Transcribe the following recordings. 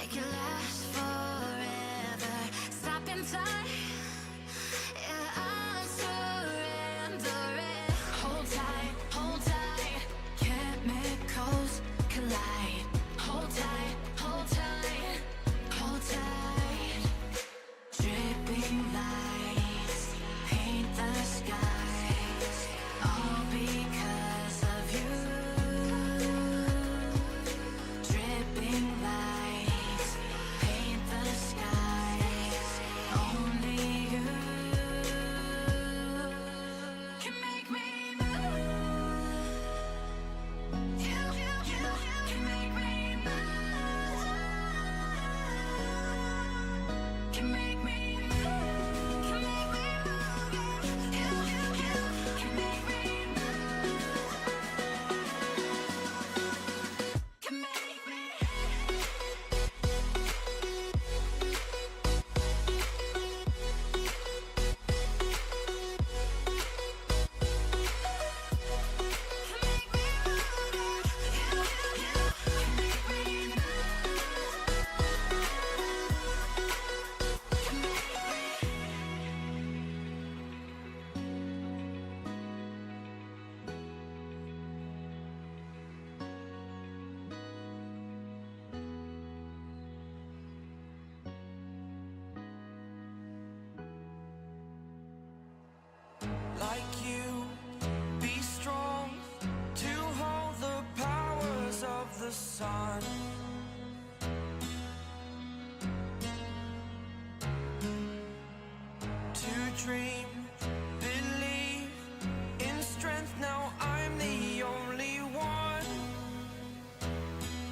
make it last forever. Stop in time, yeah, I'm surrendering. Hold tight, chemicals collide. Hold tight, hold tight, hold tight. Dripping lights paint the skies, all because of you. Dripping lights paint the skies, only you can make me move. You can make me move. Can make me move. Can make me move. You can make me move. Can make me. Like you, be strong to hold the powers of the sun. To dream, believe in strength. Now I'm the only one,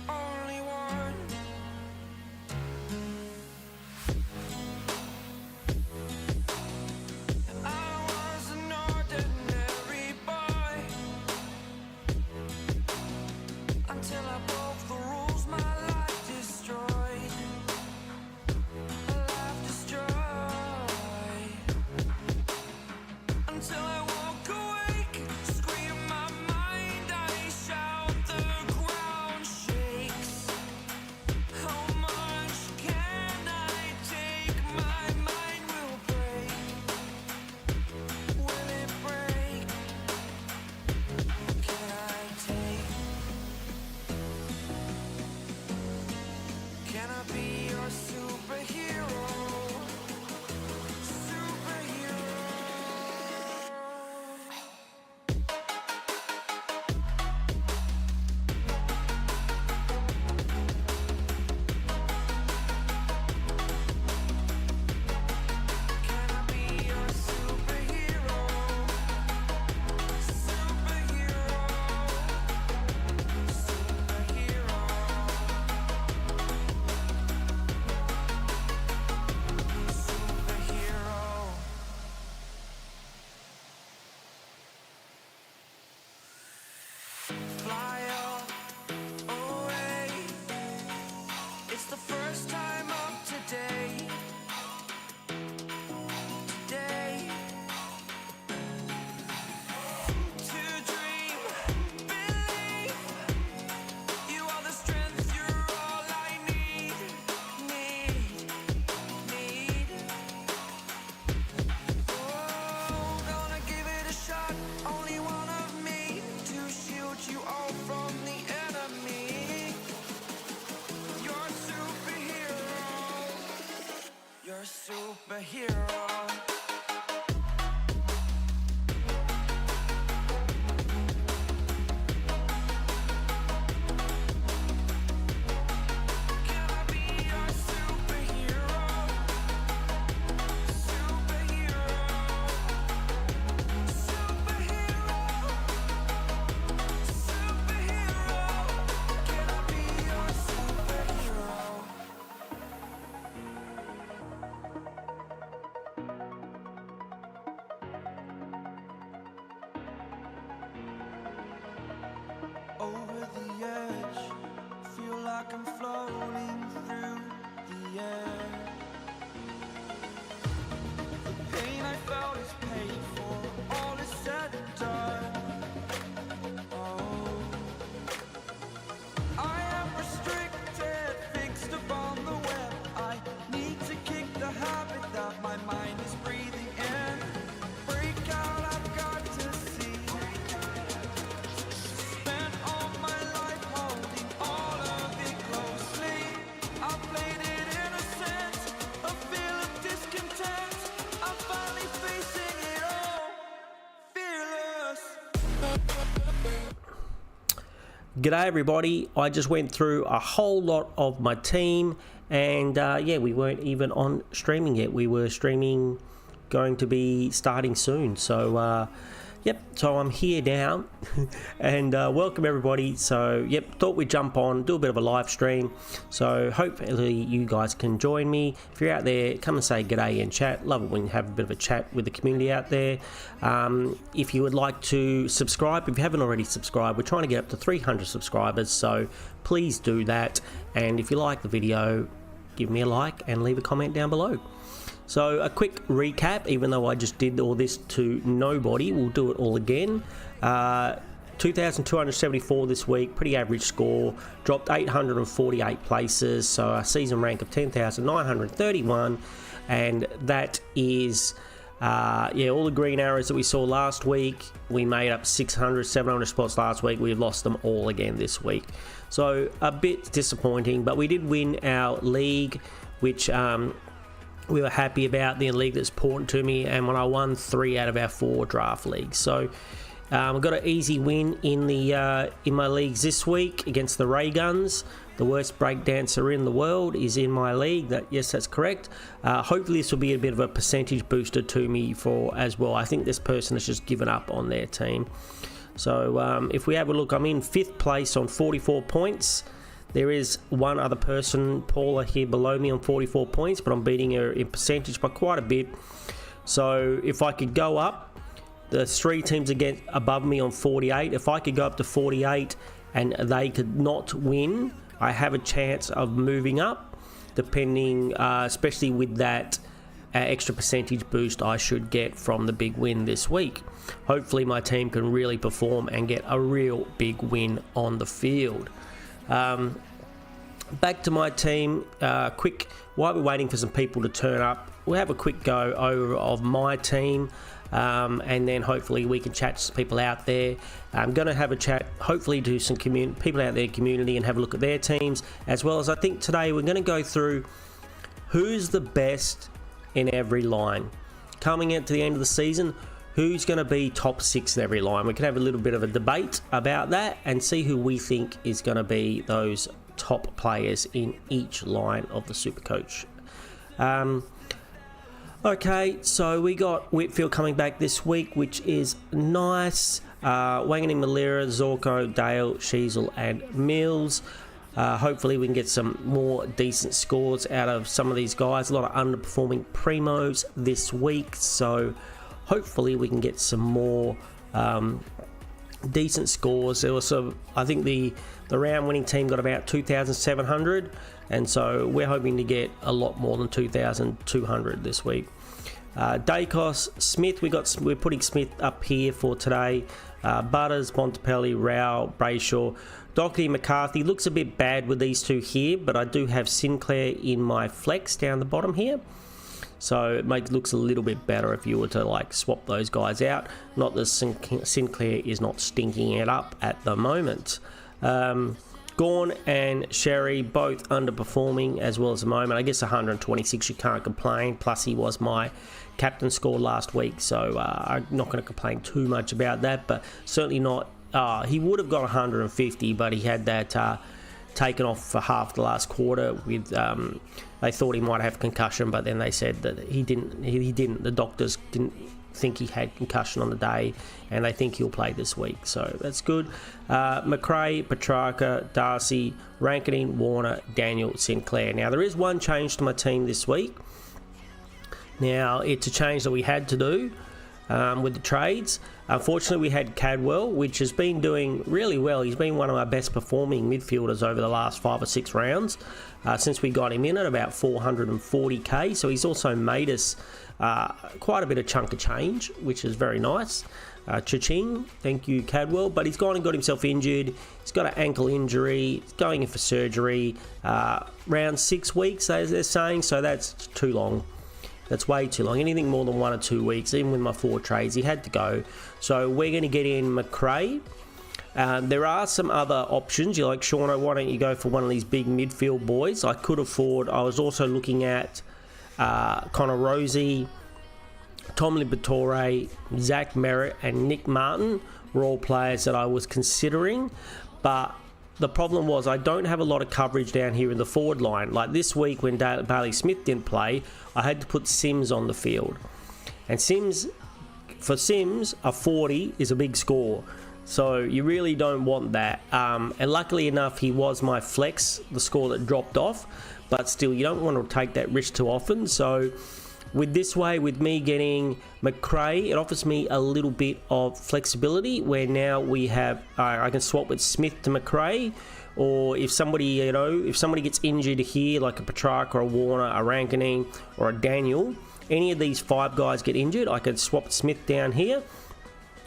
only one. I was an ordinary boy until I broke the rules. My life destroyed, life destroyed. Until I woke awake, scream my mind, I shout, the ground shakes. How much can I take? My mind will break. Will it break? Can I take? Can I be your superhero? Superhero. Can I be your superhero? Superhero. Superhero. Superhero. Fly away. It's the first time of today. Today. To dream, believe. You are the strength, you're all I need. Oh, gonna give it a shot. Only one of me to shield you all from the enemy. You're a superhero. You're a superhero. Can I be your superhero? Superhero. Superhero. Superhero. Can I be your superhero? Over the edge, feel like I'm floating through the air. The pain I felt is paid for, all is said and done. Oh, I am restricted, fixed upon the G'day everybody, I just went through a whole lot of my team and yeah, we weren't even on streaming yet. We were streaming, going to be starting soon. So yep, so I'm here now and welcome everybody. So yep, thought we'd jump on, do a bit of a live stream. So hopefully you guys can join me. If you're out there, come and say g'day in chat. Love it when you have a bit of a chat with the community out there. If you would like to subscribe, if you haven't already subscribed, we're trying to get up to 300 subscribers. So please do that. And if you like the video, give me a like and leave a comment down below. So a quick recap, even though I just did all this to nobody, we'll do it all again. 2,274 this week, pretty average score, dropped 848 places, so a season rank of 10,931, and that is, yeah, all the green arrows that we saw last week. We made up 600, 700 spots last week, we've lost them all again this week. So a bit disappointing, but we did win our league, which we were happy about, the league that's important to me, and when I won 3 out of our 4 draft leagues. So I got an easy win in the in my leagues this week against the Ray Guns. The worst breakdancer in the world is in my league. Yes, that's correct. Hopefully this will be a bit of a percentage booster to me for as well. I think this person has just given up on their team. So if we have a look, I'm in 5th place on 44 points. There is one other person, Paula, here below me on 44 points, but I'm beating her in percentage by quite a bit. So if I could go up, the 3 teams again above me on 48, if I could go up to 48 and they could not win, I have a chance of moving up, depending, especially with that extra percentage boost I should get from the big win this week. Hopefully my team can really perform and get a real big win on the field. Back to my team, quick, while we're waiting for some people to turn up, we'll have a quick go over of my team, and then hopefully we can chat to some people out there. I'm going to have a chat, hopefully to some people out there, community, and have a look at their teams, as well as I think today we're going to go through who's the best in every line. Coming into the end of the season, who's going to be top 6 in every line? We can have a little bit of a debate about that and see who we think is going to be those top players in each line of the Supercoach. Okay, so we got Whitfield coming back this week, which is nice. Wanganeen, Malira, Zorko, Dale, Sheasel and Mills. Hopefully we can get some more decent scores out of some of these guys. A lot of underperforming primos this week, so hopefully we can get some more decent scores. There was I think the round winning team got about 2,700, and so we're hoping to get a lot more than 2,200 this week. Dacos, Smith, we're putting Smith up here for today. Butters, Bontempelli, Rao, Brayshaw, Doherty, McCarthy. Looks a bit bad with these 2 here, but I do have Sinclair in my flex down the bottom here. So it looks a little bit better if you were to like swap those guys out. Not that Sinclair is not stinking it up at the moment. Gorn and Sherry both underperforming as well as the moment. I guess 126 you can't complain. Plus he was my captain score last week, so I'm not going to complain too much about that. But certainly not. He would have got 150, but he had that taken off for half the last quarter with they thought he might have concussion, but then they said that he didn't. The doctors didn't think he had concussion on the day, and they think he'll play this week, so that's good. McRae, Petrarca, Darcy, Rankin, Warner, Daniel, Sinclair. Now there is one change to my team this week. Now it's a change that we had to do with the trades. Unfortunately, we had Cadwell, which has been doing really well. He's been one of our best performing midfielders over the last 5 or 6 rounds since we got him in at about 440k. So he's also made us quite a bit of chunk of change, which is very nice. Cha-ching, thank you, Cadwell. But he's gone and got himself injured. He's got an ankle injury. He's going in for surgery. Around 6 weeks, as they're saying, so that's too long. That's way too long. Anything more than 1 or 2 weeks, even with my 4 trades, he had to go. So we're going to get in McRae. There are some other options. You're like, Seano, why don't you go for one of these big midfield boys? I could afford. I was also looking at Connor Rosie, Tom Liberatore, Zach Merritt and Nick Martin were all players that I was considering, but the problem was I don't have a lot of coverage down here in the forward line. Like this week when Bailey Smith didn't play, I had to put Sims on the field. And for Sims, a 40 is a big score. So you really don't want that. And luckily enough, he was my flex, the score that dropped off. But still, you don't want to take that risk too often. So with me getting McRae, it offers me a little bit of flexibility where now we have, I can swap with Smith to McRae, or if somebody gets injured here, like a Petrarca, a Warner, a Rankinene, or a Daniel, any of these 5 guys get injured, I could swap Smith down here,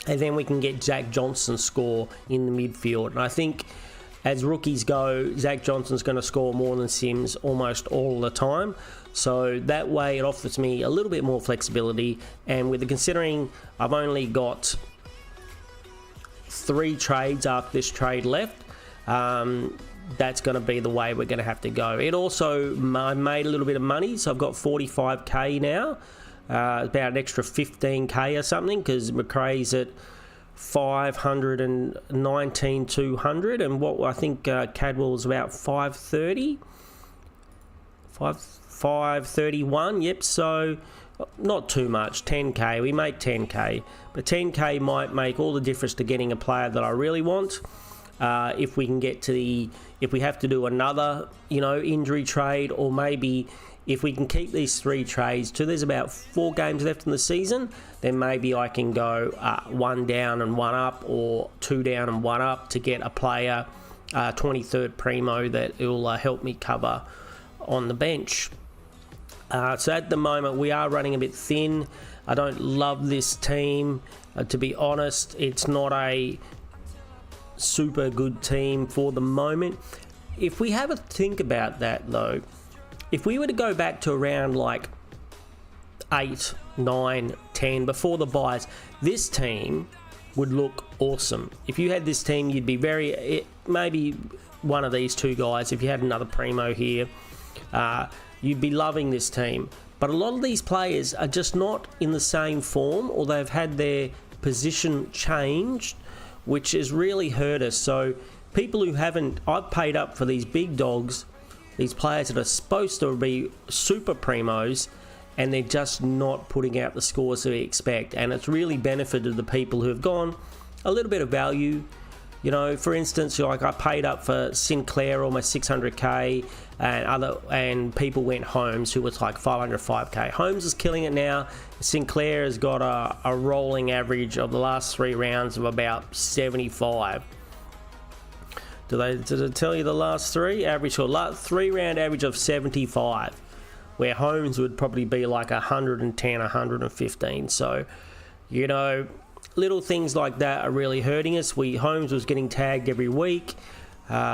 and then we can get Zach Johnson's score in the midfield. And I think as rookies go, Zach Johnson's going to score more than Sims almost all the time. So that way it offers me a little bit more flexibility. And considering I've only got 3 trades after this trade left, that's going to be the way we're going to have to go. It also, I made a little bit of money, so I've got 45k now, about an extra 15k or something, because McRae's at 519,200, and what I think Cadwell's about 531. Yep. So not too much, 10k. We make 10k, but 10k might make all the difference to getting a player that I really want. If we can get to if we have to do another, injury trade, or maybe if we can keep these 3 trades to there's about 4 games left in the season, then maybe I can go 1 down and 1 up, or 2 down and 1 up to get a player, 23rd primo that will help me cover on the bench. So at the moment we are running a bit thin. I don't love this team. To be honest, it's not a super good team for the moment. If we have a think about that though, if we were to go back to around like 8, 9, 10 before the buys, this team would look awesome. If you had this team, you'd be maybe one of these 2 guys, if you had another primo here, you'd be loving this team. But a lot of these players are just not in the same form, or they've had their position changed, which has really hurt us. So people who I've paid up for these big dogs, these players that are supposed to be super primos, and they're just not putting out the scores that we expect. And it's really benefited the people who have gone a little bit of value. For instance, like I paid up for Sinclair almost 600k, and people went Holmes, who was like 505k. Holmes is killing it now. Sinclair has got a rolling average of the last 3 rounds of about 75. Did it tell you the last 3? Average, or 3-round average of 75, where Holmes would probably be like 110, 115. So, little things like that are really hurting us. Holmes was getting tagged every week.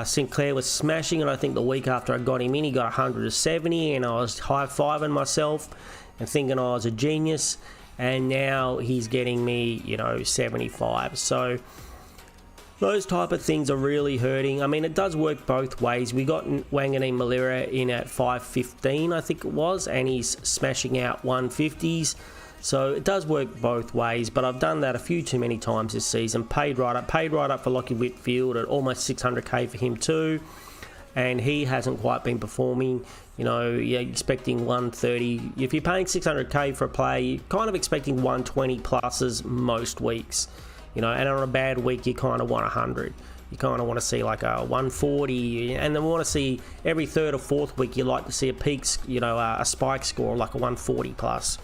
Sinclair was smashing it. I think the week after I got him in, he got 170, and I was high-fiving myself and thinking I was a genius. And now he's getting me, 75. So those type of things are really hurting. I mean, it does work both ways. We got Wanganeen Malira in at 515, I think it was, and he's smashing out 150s. So it does work both ways, but I've done that a few too many times this season. Paid right up for Lockie Whitfield at almost 600k for him too, and he hasn't quite been performing. You're expecting 130. If you're paying 600k for a player, you're kind of expecting 120 pluses most weeks. And on a bad week, you kind of want 100. You kind of want to see like a 140, and then we want to see every 3rd or 4th week, you like to see a peak, a spike score like a 140 plus.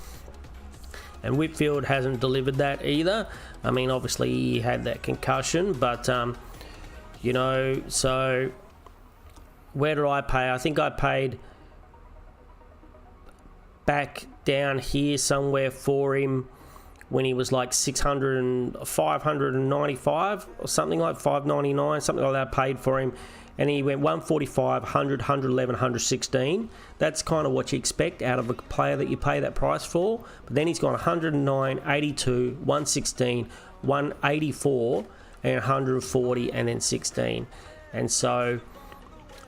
And Whitfield hasn't delivered that either. I mean, obviously he had that concussion, but so where did I pay? I think I paid back down here somewhere for him when he was like 595 or something, like 599, something like that, paid for him. And he went 145, 100, 111, 116. That's kind of what you expect out of a player that you pay that price for. But then he's gone 109, 82, 116, 184, and 140, and then 16. And so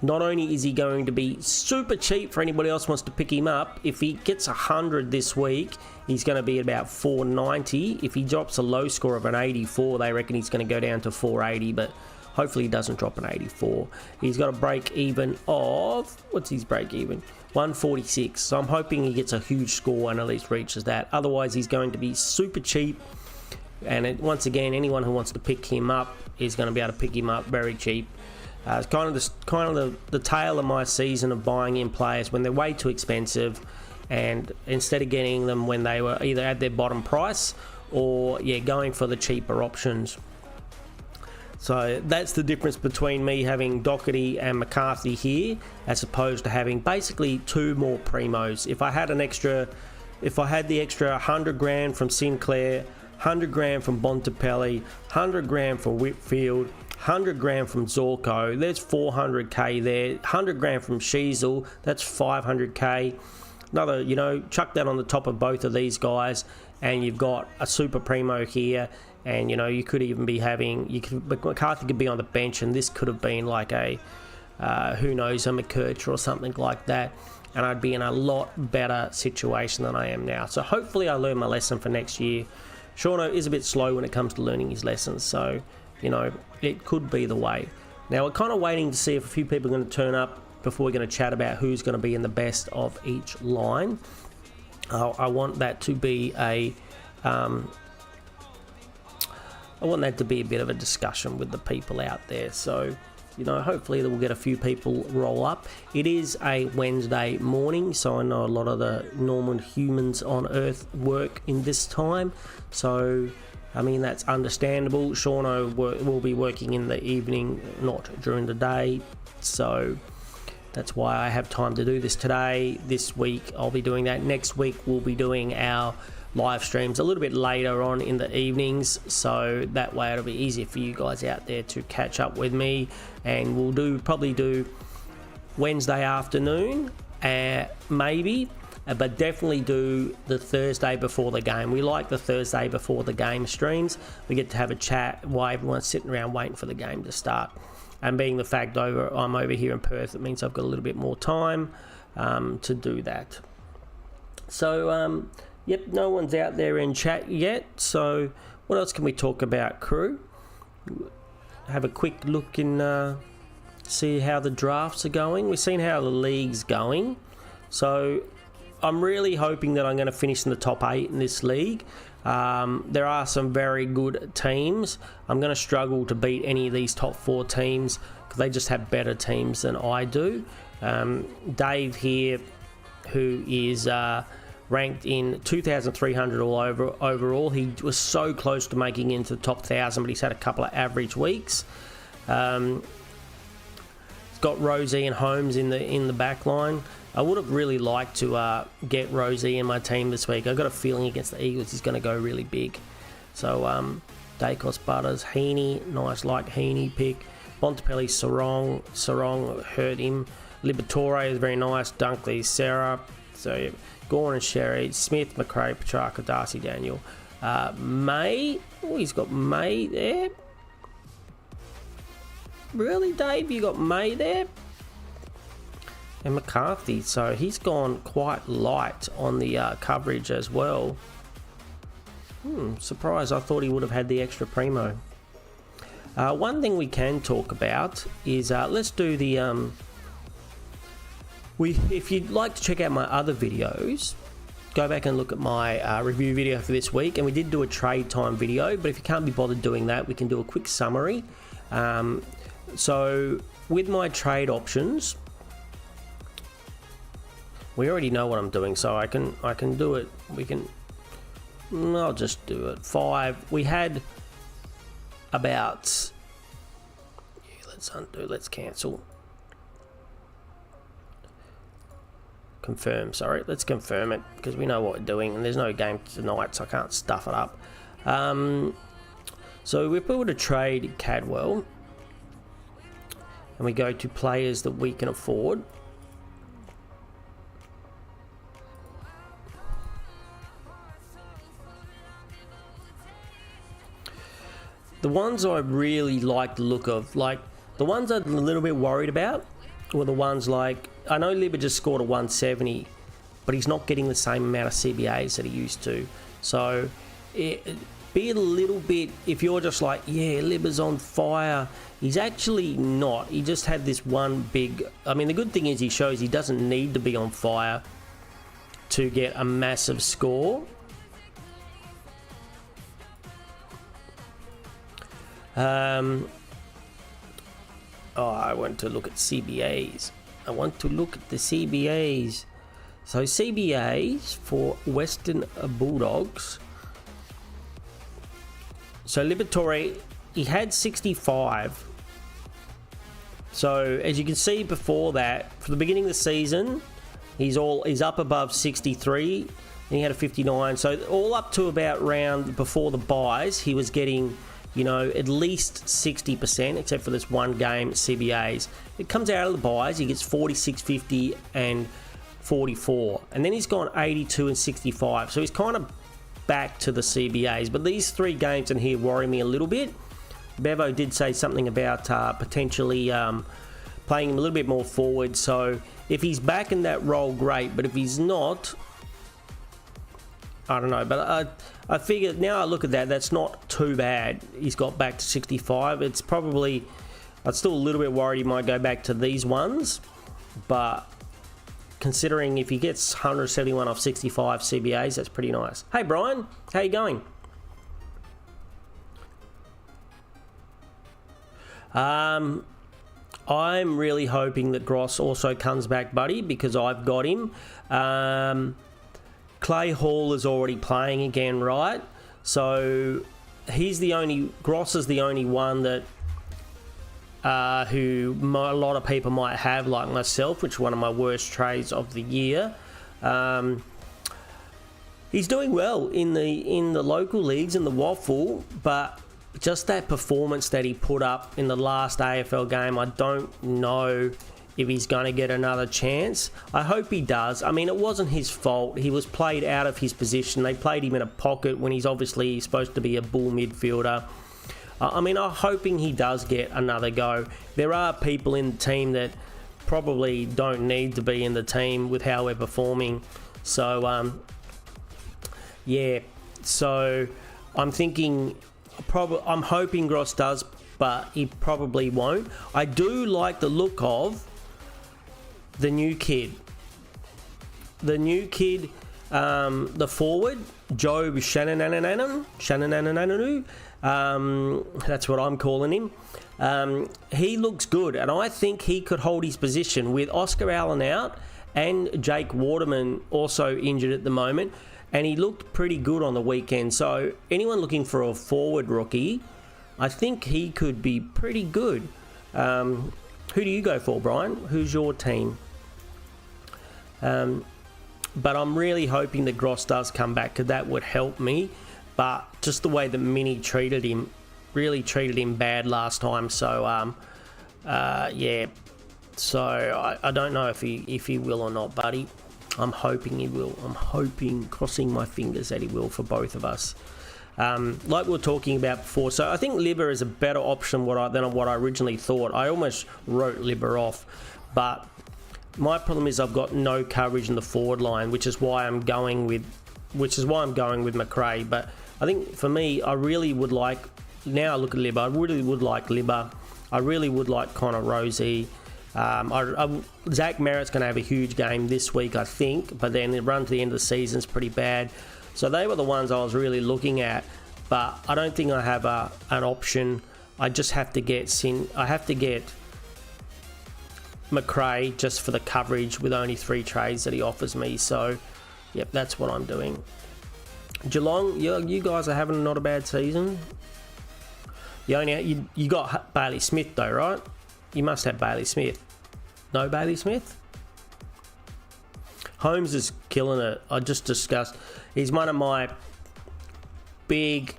not only is he going to be super cheap for anybody else who wants to pick him up, if he gets 100 this week, he's going to be about 490. If he drops a low score of an 84, they reckon he's going to go down to 480. But Hopefully he doesn't drop an 84. He's got a break even of, what's his break even? 146. So I'm hoping he gets a huge score and at least reaches that. Otherwise he's going to be super cheap. And once again, anyone who wants to pick him up is going to be able to pick him up very cheap. It's kind of the tail of my season of buying in players when they're way too expensive, and instead of getting them when they were either at their bottom price or going for the cheaper options. So that's the difference between me having Doherty and McCarthy here, as opposed to having basically 2 more primos. If I had the extra 100 grand from Sinclair, 100 grand from Bontempelli, 100 grand from Whitfield, 100 grand from Zorko, there's 400k there. 100 grand from Sheasel, that's 500k. Another, chuck that on the top of both of these guys, and you've got a super primo here. And you could even be having, McCarthy could be on the bench, and this could have been like a who knows, a McKercher or something like that, and I'd be in a lot better situation than I am now. So hopefully I learn my lesson for next year. Seano is a bit slow when it comes to learning his lessons, so it could be the way. Now we're kind of waiting to see if a few people are going to turn up before we're going to chat about who's going to be in the best of each line. I want that to be a bit of a discussion with the people out there. So hopefully we'll get a few people roll up. It is a Wednesday morning, so I know a lot of the normal humans on Earth work in this time. So that's understandable. Seano will be working in the evening, not during the day. So that's why I have time to do this today. This week I'll be doing that. Next week we'll be doing our live streams a little bit later on in the evenings, so that way it'll be easier for you guys out there to catch up with me. And we'll probably do Wednesday afternoon, maybe, but definitely do the Thursday before the game. We like the Thursday before the game streams. We get to have a chat while everyone's sitting around waiting for the game to start. And being the fact I'm over here in Perth, it means I've got a little bit more time to do that. So yep, no one's out there in chat yet. So what else can we talk about, crew? Have a quick look and see how the drafts are going. We've seen how the league's going. So I'm really hoping that I'm going to finish in the top 8 in this league. There are some very good teams. I'm going to struggle to beat any of these top 4 teams because they just have better teams than I do. Dave here, who is ranked in 2,300 overall. He was so close to making it into the top 1,000, but he's had a couple of average weeks. He's got Rosie and Holmes in the back line. I would have really liked to get Rosie in my team this week. I've got a feeling against the Eagles he's going to go really big. So Dacos, Butters, Heaney, nice like Heaney pick. Bontempelli, Sarong hurt him. Liberatore is very nice. Dunkley, Sarah. So Gorn and Sherry, Smith, McRae, Petrarca, Darcy, Daniel. May. Oh, he's got May there. Really, Dave? You got May there? And McCarthy. So he's gone quite light on the coverage as well. Surprised. I thought he would have had the extra primo. One thing we can talk about is let's do the... If you'd like to check out my other videos, go back and look at my review video for this week. And we did do a trade time video, but if you can't be bothered doing that, we can do a quick summary. So with my trade options, we already know what I'm doing, so I can do it. I'll just do it. 5. We had about... let's undo. Let's cancel. Confirm, sorry. Let's confirm it because we know what we're doing and there's no game tonight, so I can't stuff it up. So we're able to trade Cadwell and we go to players that we can afford. The ones I really like the look of, like the ones I'm a little bit worried about, were the ones like, I know Libba just scored a 170, but he's not getting the same amount of CBAs that he used to. So be a little bit, if you're just like, yeah, Libba's on fire, he's actually not. He just had this one big, I mean, the good thing is he shows he doesn't need to be on fire to get a massive score. I want to look at CBAs. I want to look at the CBAs. So CBAs for Western Bulldogs. So Liberatore, he had 65. So as you can see before that, for the beginning of the season, he's up above 63, and he had a 59. So all up to about round before the buys, he was getting, you know, at least 60%, except for this one game at CBAs. It comes out of the buys, he gets 46, 50, and 44. And then he's gone 82 and 65. So he's kind of back to the CBAs. But these 3 games in here worry me a little bit. Bevo did say something about potentially playing him a little bit more forward. So if he's back in that role, great. But if he's not, I don't know. But I figure now I look at that, that's not too bad. He's got back to 65. It's probably, I'm still a little bit worried he might go back to these ones. But considering if he gets 171 off 65 CBAs, that's pretty nice. Hey Brian, how you going? I'm really hoping that Gross also comes back, buddy, because I've got him. Clay Hall is already playing again, right? So Gross is the only one that who a lot of people might have, like myself, which is one of my worst trades of the year. He's doing well in the local leagues in the Waffle, but just that performance that he put up in the last AFL game, I don't know if he's going to get another chance. I hope he does. I mean, it wasn't his fault. He was played out of his position. They played him in a pocket when he's obviously supposed to be a bull midfielder. I mean, I'm hoping he does get another go. There are people in the team that probably don't need to be in the team with how we're performing. So, yeah. So, I'm thinking, I'm hoping Gross does, but he probably won't. I do like the look of the new kid. The new kid, the forward, Joe Shannonananu. That's what I'm calling him. He looks good, and I think he could hold his position with Oscar Allen out and Jake Waterman also injured at the moment, and he looked pretty good on the weekend. So anyone looking for a forward rookie, I think he could be pretty good. Who do you go for, Brian? Who's your team? But I'm really hoping that Gross does come back, because that would help me. But just the way that Mini really treated him bad last time. So, yeah. So I don't know if he will or not, buddy. I'm hoping he will. I'm hoping, crossing my fingers that he will for both of us. Like we were talking about before, so I think Libba is a better option than what I originally thought. I almost wrote Libba off, but my problem is I've got no coverage in the forward line, which is why I'm going with McRae. But I think for me, I really would like, now I look at Libba, I really would like Libba. I really would like Connor Rosie. Zach Merritt's going to have a huge game this week, I think, but then the run to the end of the season is pretty bad. So they were the ones I was really looking at, but I don't think I have an option. I just have to get McRae just for the coverage with only 3 trades that he offers me. So, yep, that's what I'm doing. Geelong, you guys are having not a bad season. You got Bailey Smith though, right? You must have Bailey Smith. No Bailey Smith? Holmes is killing it. I just discussed. He's one of my big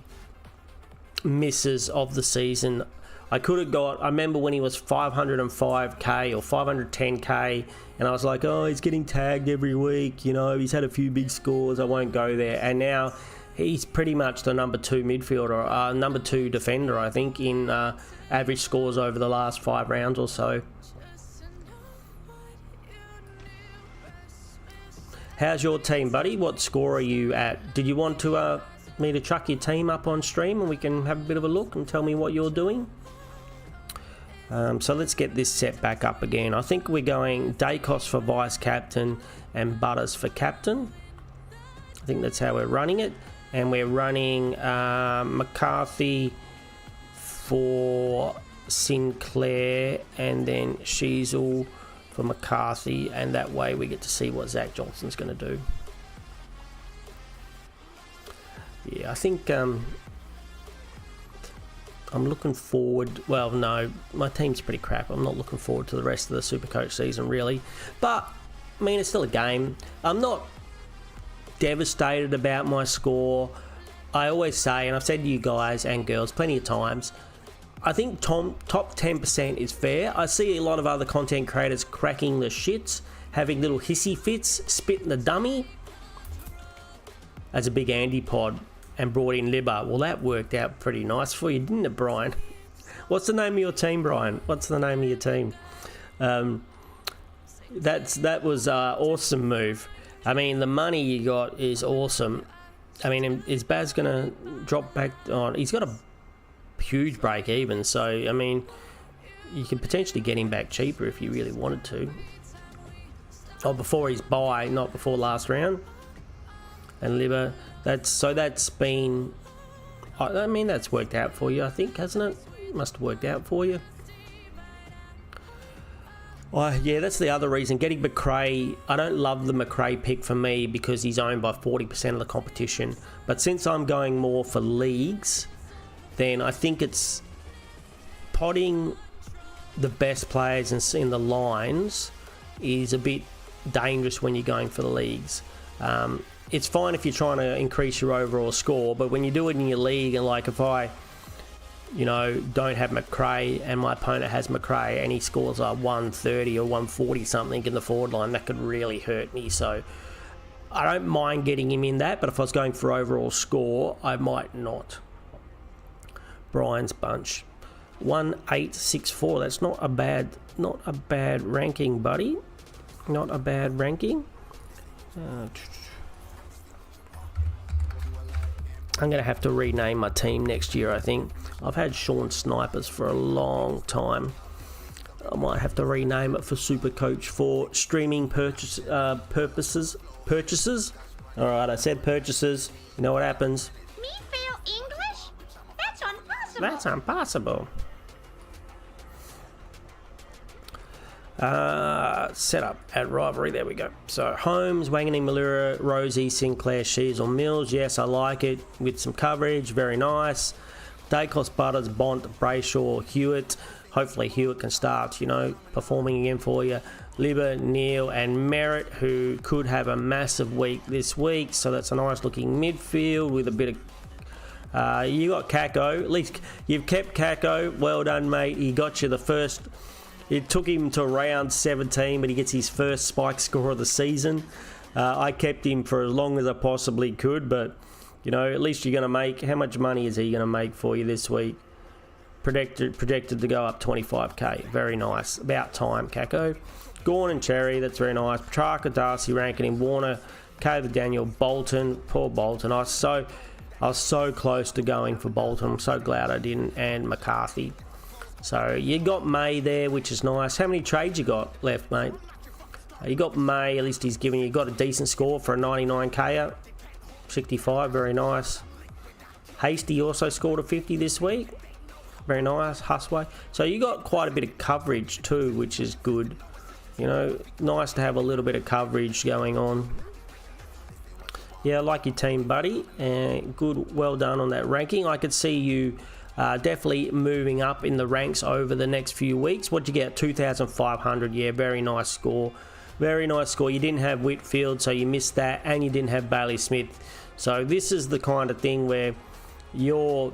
misses of the season. I remember when he was 505k or 510k, and I was like, oh, he's getting tagged every week. You know, he's had a few big scores. I won't go there. And now he's pretty much the number 2 midfielder, number 2 defender, I think, in average scores over the last 5 rounds or so. How's your team, buddy? What score are you at? Did you want to me to chuck your team up on stream and we can have a bit of a look and tell me what you're doing. So let's get this set back up again. I think we're going Dacos for vice captain and Butters for captain. I think that's how we're running it. And we're running McCarthy for Sinclair and then Sheasel for McCarthy, and that way we get to see what Zach Johnson's going to do. Yeah, I think I'm looking forward. Well, no, my team's pretty crap. I'm not looking forward to the rest of the Supercoach season, really. But, I mean, it's still a game. I'm not devastated about my score. I always say, and I've said to you guys and girls plenty of times, I think top 10% is fair. I see a lot of other content creators cracking the shits, having little hissy fits, spitting the dummy. As a big Andy pod and brought in Libba. Well, that worked out pretty nice for you, didn't it, Brian? What's the name of your team, Brian? What's the name of your team? That was an awesome move. I mean, the money you got is awesome. I mean, is Baz going to drop back on? He's got a huge break even, so, I mean, you could potentially get him back cheaper if you really wanted to. Oh, before his buy, not before last round. And Libba, that's been, I mean, that's worked out for you, I think, hasn't it? Must have worked out for you. Oh, yeah, that's the other reason. Getting McRae, I don't love the McRae pick for me because he's owned by 40% of the competition. But since I'm going more for leagues, then I think it's potting the best players in the lines is a bit dangerous when you're going for the leagues. It's fine if you're trying to increase your overall score, but when you do it in your league, and like if I, don't have McRae and my opponent has McRae and he scores like 130 or 140 something in the forward line, that could really hurt me. So I don't mind getting him in that, but if I was going for overall score, I might not. Brian's bunch 1864. That's not a bad ranking, buddy. Not a bad ranking. I'm going to have to rename my team next year, I think. I've had Sean Snipers for a long time. I might have to rename it for Supercoach for streaming purchases. Alright, I said purchases. You know what happens? Me fail English? That's impossible. That's impossible. Set up at rivalry. There we go. So Holmes, Wanganeen, Malura, Rosie, Sinclair, Sheasel, Mills. Yes, I like it with some coverage. Very nice. Dacos, Butters, Bont, Brayshaw, Hewitt. Hopefully Hewitt can start, performing again for you. Libba, Neil, and Merritt, who could have a massive week this week. So that's a nice looking midfield with a bit of. You got Kako. At least you've kept Kako. Well done, mate. He got you the first. It took him to round 17, but he gets his first spike score of the season. I kept him for as long as I possibly could, but, at least you're going to make... How much money is he going to make for you this week? Projected to go up 25k. Very nice. About time, Kako. Gorn and Cherry, that's very nice. Petrarca, Darcy, Rankin, and Warner. Caleb, Daniel, Bolton. Poor Bolton. I was so close to going for Bolton. I'm so glad I didn't. And McCarthy. So you got May there, which is nice. How many trades you got left, mate? You got May, at least he's giving you got a decent score for a 99k. 65, very nice. Hasty also scored a 50 this week. Very nice. Husway. So you got quite a bit of coverage too, which is good. Nice to have a little bit of coverage going on. Yeah, I like your team, buddy. And good, well done on that ranking. I could see you definitely moving up in the ranks over the next few weeks. What'd you get? 2,500. Yeah, very nice score. Very nice score. You didn't have Whitfield, so you missed that, and you didn't have Bailey Smith. So this is the kind of thing where you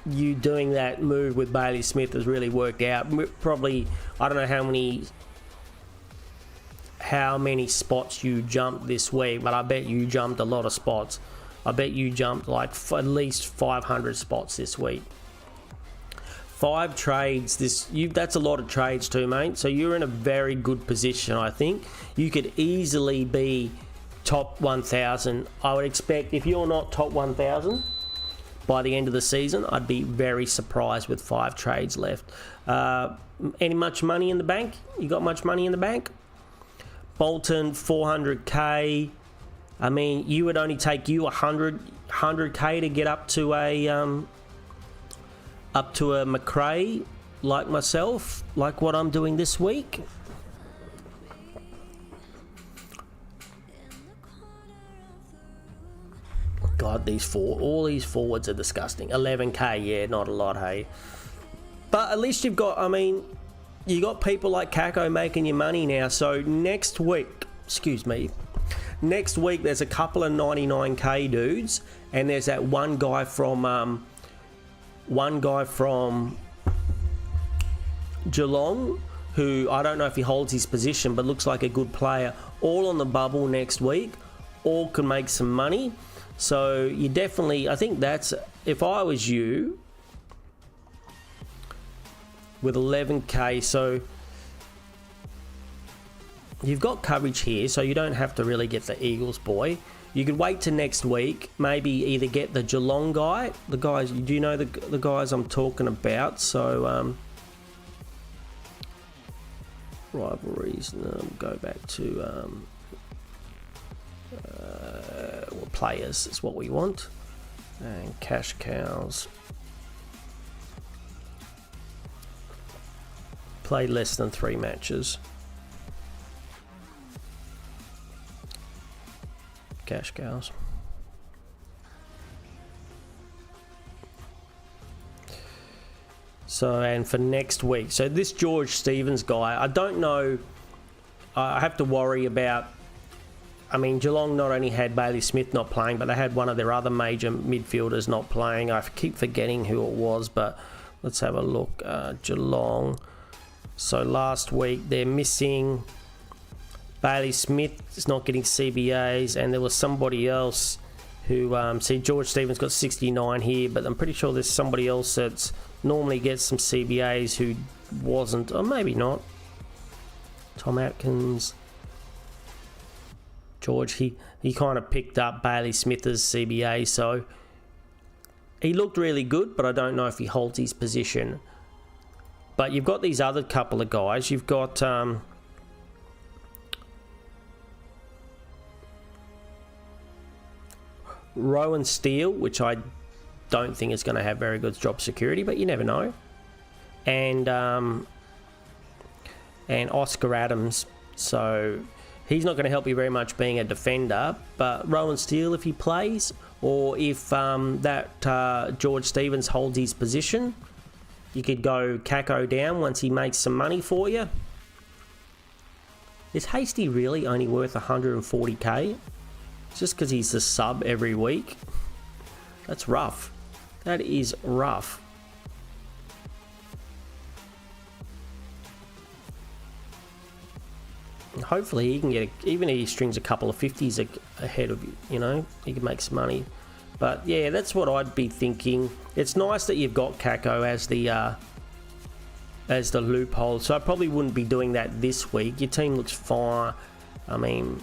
doing that move with Bailey Smith has really worked out. Probably, I don't know how many spots you jumped this week, but I bet you jumped a lot of spots. I bet you jumped like at least 500 spots this week. 5 trades. That's a lot of trades too, mate. So you're in a very good position, I think. You could easily be top 1,000. I would expect if you're not top 1,000 by the end of the season, I'd be very surprised with 5 trades left. Any much money in the bank? You got much money in the bank? Bolton, 400k. I mean, you would only take you 100k to get up to a McRae, like myself, like what I'm doing this week. God, all these forwards are disgusting. 11k, yeah, not a lot, hey. But at least you've got, I mean, you got people like Kako making your money now. So next week, there's a couple of 99k dudes, and there's that one guy from Geelong, who I don't know if he holds his position, but looks like a good player. All on the bubble next week, all can make some money. So you definitely, I think that's, if I was you, with 11k, so you've got coverage here, so you don't have to really get the Eagles boy. You could wait till next week, maybe either get the Geelong guy, the guys, do you know the guys I'm talking about? So rivalries, go back to players is what we want, and cash cows. Played less than 3 matches. Cash cows. So, and for next week, so this George Stevens guy, I don't know, I have to worry about, I mean, Geelong not only had Bailey Smith not playing, but they had one of their other major midfielders not playing. I keep forgetting who it was, but let's have a look. Geelong. So last week they're missing Bailey Smith is not getting CBAs, and there was somebody else who, see, George Stevens got 69 here, but I'm pretty sure there's somebody else that's normally gets some CBAs who wasn't, or maybe not. Tom Atkins. George, he kind of picked up Bailey Smith's CBA, so he looked really good, but I don't know if he holds his position. But you've got these other couple of guys. You've got Rowan Steele, which I don't think is going to have very good job security, but you never know. And Oscar Adams. So he's not going to help you very much being a defender, but Rowan Steele, if he plays, or if George Stevens holds his position, you could go Kako down once he makes some money for you. Is Hasty really only worth 140k? Just because he's the sub every week? That's rough. That is rough. Hopefully he can get, even if he strings a couple of 50s ahead of you, you know, he can make some money. But yeah, that's what I'd be thinking. It's nice that you've got Kako as the loophole, so I probably wouldn't be doing that this week. Your team looks fine. I mean,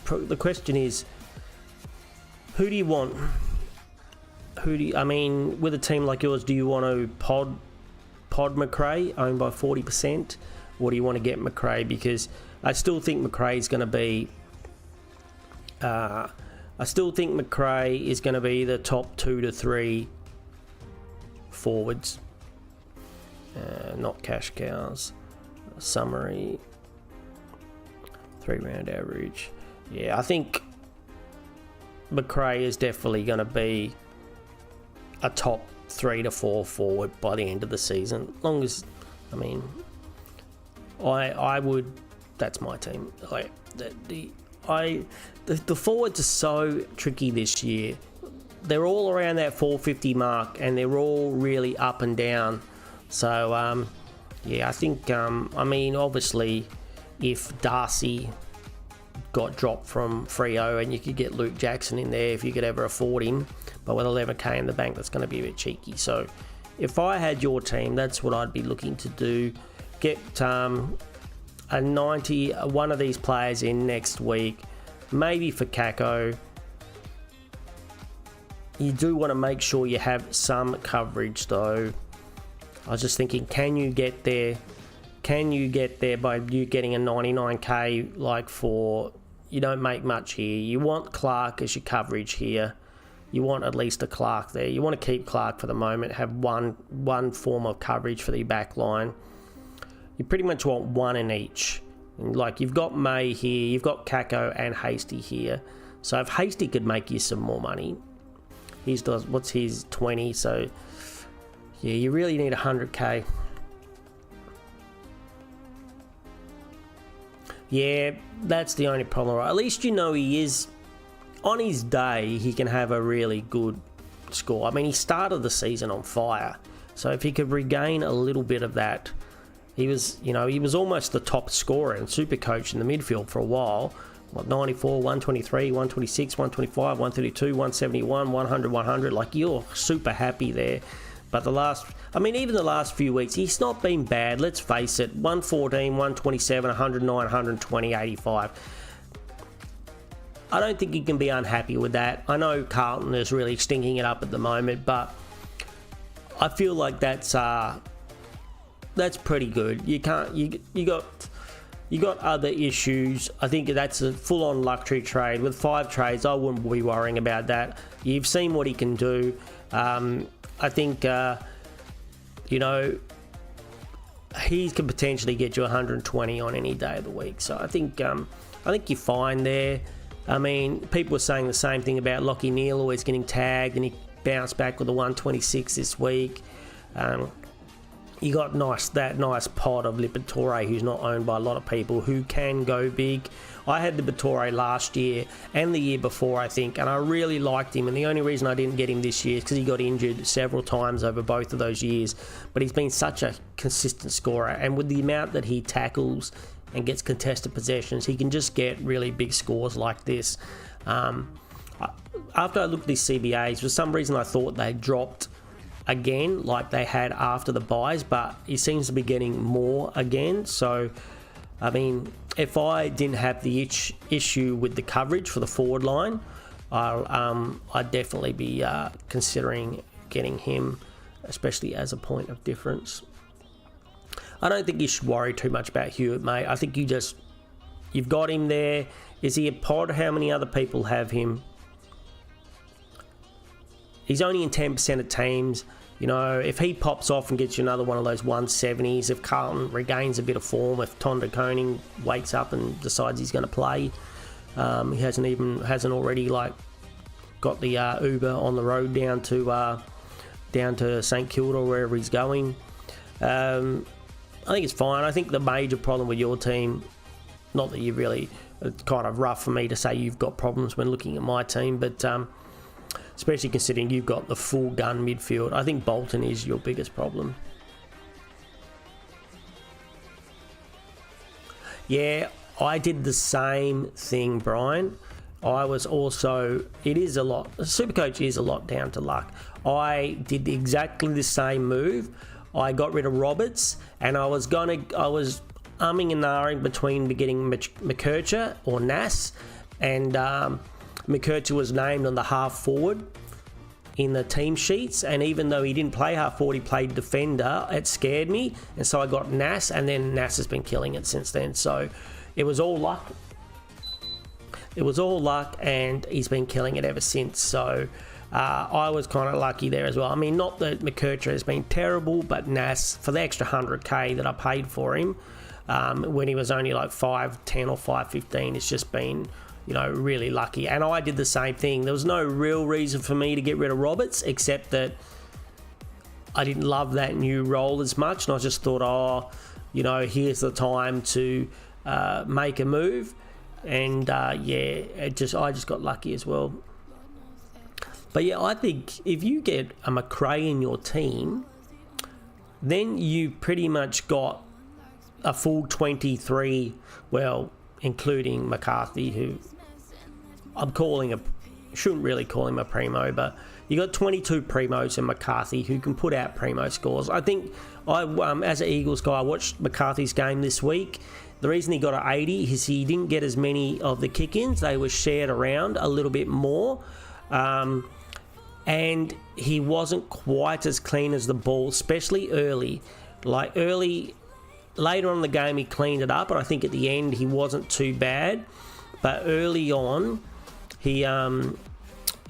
the question is, who do you want? I mean, with a team like yours, do you want to pod McRae, owned by 40%? Or do you want to get McRae? Because I still think McRae is going to be the top 2 to 3 forwards. Not cash cows. Summary. 3-round average. Yeah, I think McRae is definitely going to be a top 3 to 4 forward by the end of the season. As long as, I mean, I would. That's my team. Like the forwards are so tricky this year. They're all around that 450 mark, and they're all really up and down. So yeah, I think. I mean, obviously, if Darcy got dropped from Freo, and you could get Luke Jackson in there if you could ever afford him, but with 11k in the bank, that's going to be a bit cheeky. So if I had your team, that's what I'd be looking to do. Get a 90, one of these players in next week, maybe for Kako. You do want to make sure you have some coverage though. I was just thinking, can you get there? Can you get there by you getting a 99k like for, you don't make much here. You want Clark as your coverage here. You want at least a Clark there. You want to keep Clark for the moment, have one form of coverage for the back line. You pretty much want one in each. Like you've got May here, you've got Kako and Hasty here. So if Hasty could make you some more money, what's his 20? So yeah, you really need 100k. Yeah, that's the only problem. At least you know he is, on his day, he can have a really good score. I mean, he started the season on fire. So if he could regain a little bit of that, he was almost the top scorer in Supercoach in the midfield for a while. What, 94, 123, 126, 125, 132, 171, 100, 100. Like, you're super happy there. But even the last few weeks, he's not been bad. Let's face it. 114, 127, 109, 120, 85. I don't think you can be unhappy with that. I know Carlton is really stinking it up at the moment, but I feel like that's pretty good. You got other issues. I think that's a full-on luxury trade. With 5 trades, I wouldn't be worrying about that. You've seen what he can do. I think, he can potentially get you 120 on any day of the week. So I think you're fine there. I mean, people were saying the same thing about Lockie Neal always getting tagged, and he bounced back with a 126 this week. You got that nice pod of Liberatore, who's not owned by a lot of people, who can go big. I had Liberatore last year and the year before, I think, and I really liked him. And the only reason I didn't get him this year is because he got injured several times over both of those years. But he's been such a consistent scorer, and with the amount that he tackles and gets contested possessions, he can just get really big scores like this. After I looked at these CBAs, for some reason I thought they dropped again like they had after the buys, but he seems to be getting more again. So I mean, if I didn't have the issue with the coverage for the forward line, I'd definitely be considering getting him, especially as a point of difference. I don't think you should worry too much about Hewitt, mate. I think you've got him there. Is he a pod? How many other people have him? He's only in 10% of teams. If he pops off and gets you another one of those 170s, if Carlton regains a bit of form, if Tonda Koning wakes up and decides he's going to play, he hasn't already got the Uber on the road down to St Kilda or wherever he's going. I think it's fine. I think the major problem with your team, not that you really, it's kind of rough for me to say you've got problems when looking at my team, but especially considering you've got the full gun midfield, I think Bolton is your biggest problem. Yeah, I did the same thing, Brian. I was also, Supercoach is a lot down to luck. I did exactly the same move. I got rid of Roberts, and I was umming and ahhing between getting McKercher or Nass, and McKercher was named on the half forward in the team sheets, and even though he didn't play half forward, he played defender. It scared me, and so I got Nass, and then Nass has been killing it since then. So it was all luck. And he's been killing it ever since. So I was kind of lucky there as well. I mean, not that McKercher has been terrible, but Nass, for the extra 100k that I paid for him, when he was only like 5'10 or 5'15, it's just been, really lucky. And I did the same thing. There was no real reason for me to get rid of Roberts, except that I didn't love that new role as much, and I just thought, here's the time to make a move. And I just got lucky as well. But yeah, I think if you get a McRae in your team, then you pretty much got a full 23, well, including McCarthy, who shouldn't really call him a primo, but you got 22 primos and McCarthy who can put out primo scores. I think as an Eagles guy, I watched McCarthy's game this week, The reason he got an 80 is he didn't get as many of the kick-ins. They were shared around a little bit more. And he wasn't quite as clean as the ball, especially early. Later on in the game, he cleaned it up, and I think at the end he wasn't too bad. But early on, he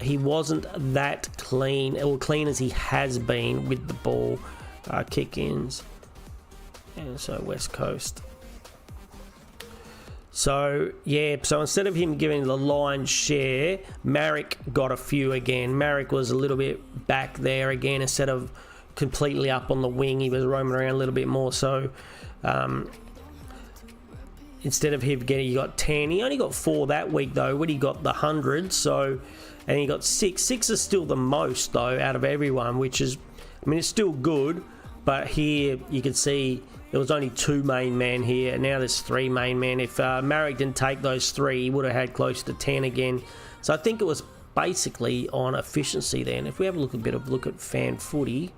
wasn't that clean, or clean as he has been with the ball kick-ins. And so West Coast. So, yeah, so instead of him giving the lion's share, Marek got a few again. Marek was a little bit back there again instead of completely up on the wing. He was roaming around a little bit more. So, instead of him getting, he got 10. He only got 4 that week, though, when he got the 100. So, and he got 6. 6 is still the most, though, out of everyone, which is, I mean, it's still good. But here, you can see there was only 2 main men here. Now there's 3 main men. If Marek didn't take those 3, he would have had close to 10 again. So I think it was basically on efficiency then. If we have a look at fan footy,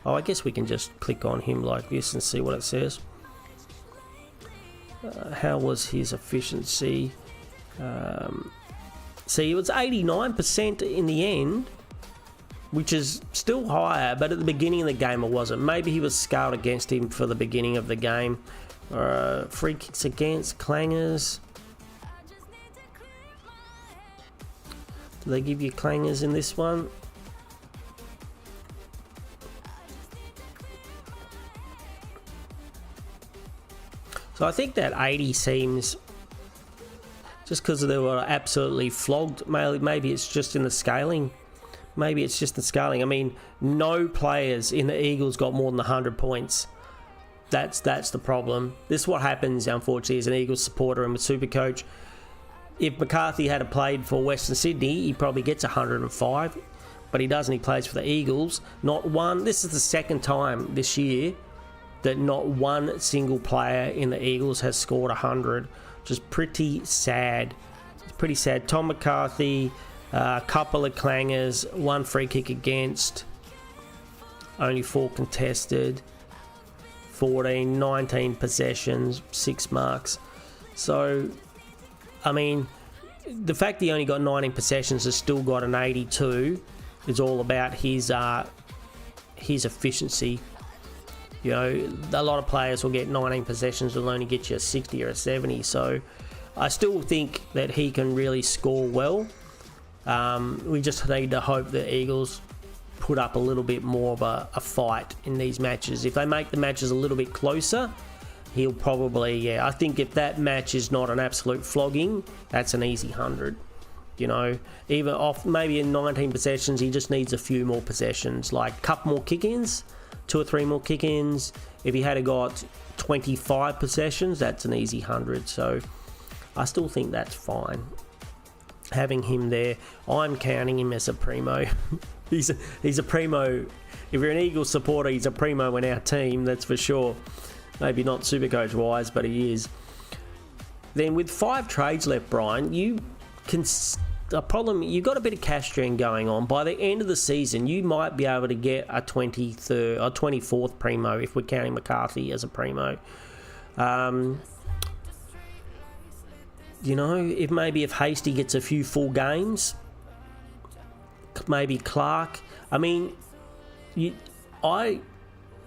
I guess we can just click on him like this and see what it says. How was his efficiency? See, it was 89% in the end, which is still higher, but at the beginning of the game it wasn't. Maybe he was scaled against him for the beginning of the game. Free kicks against clangers. Do they give you clangers in this one? So I think that 80 seems, just because they were absolutely flogged, maybe it's just in the scaling. Maybe it's just the scaling. I mean, no players in the Eagles got more than 100 points. That's the problem. This is what happens, unfortunately, as an Eagles supporter and with Supercoach. If McCarthy had played for Western Sydney, he probably gets 105, but he doesn't. He plays for the Eagles. Not one. This is the second time this year that not one single player in the Eagles has scored 100. Which is pretty sad. It's pretty sad. Tom McCarthy, a couple of clangers, 1 free kick against, only 4 contested, 19 possessions, 6 marks. So, I mean, the fact that he only got 19 possessions has still got an 82 is all about his efficiency. You know, a lot of players will get 19 possessions, will only get you a 60 or a 70. So I still think that he can really score well. We just need to hope the Eagles put up a little bit more of a fight in these matches. If they make the matches a little bit closer, he'll probably, I think if that match is not an absolute flogging, that's an easy 100. You know, even off maybe in 19 possessions, he just needs a few more possessions, like a couple more kick-ins. 2 or 3 more kick-ins. If he had got 25 possessions, that's an easy 100. So I still think that's fine. Having him there, I'm counting him as a primo. he's a primo. If you're an Eagles supporter, he's a primo in our team, that's for sure. Maybe not Supercoach wise, but he is. Then with 5 trades left, Brian, you can. A problem, you've got a bit of cash drain going on. By the end of the season, you might be able to get a 23rd or 24th primo if we're counting McCarthy as a primo. You know, if Hasty gets a few full games, maybe Clark. I mean, I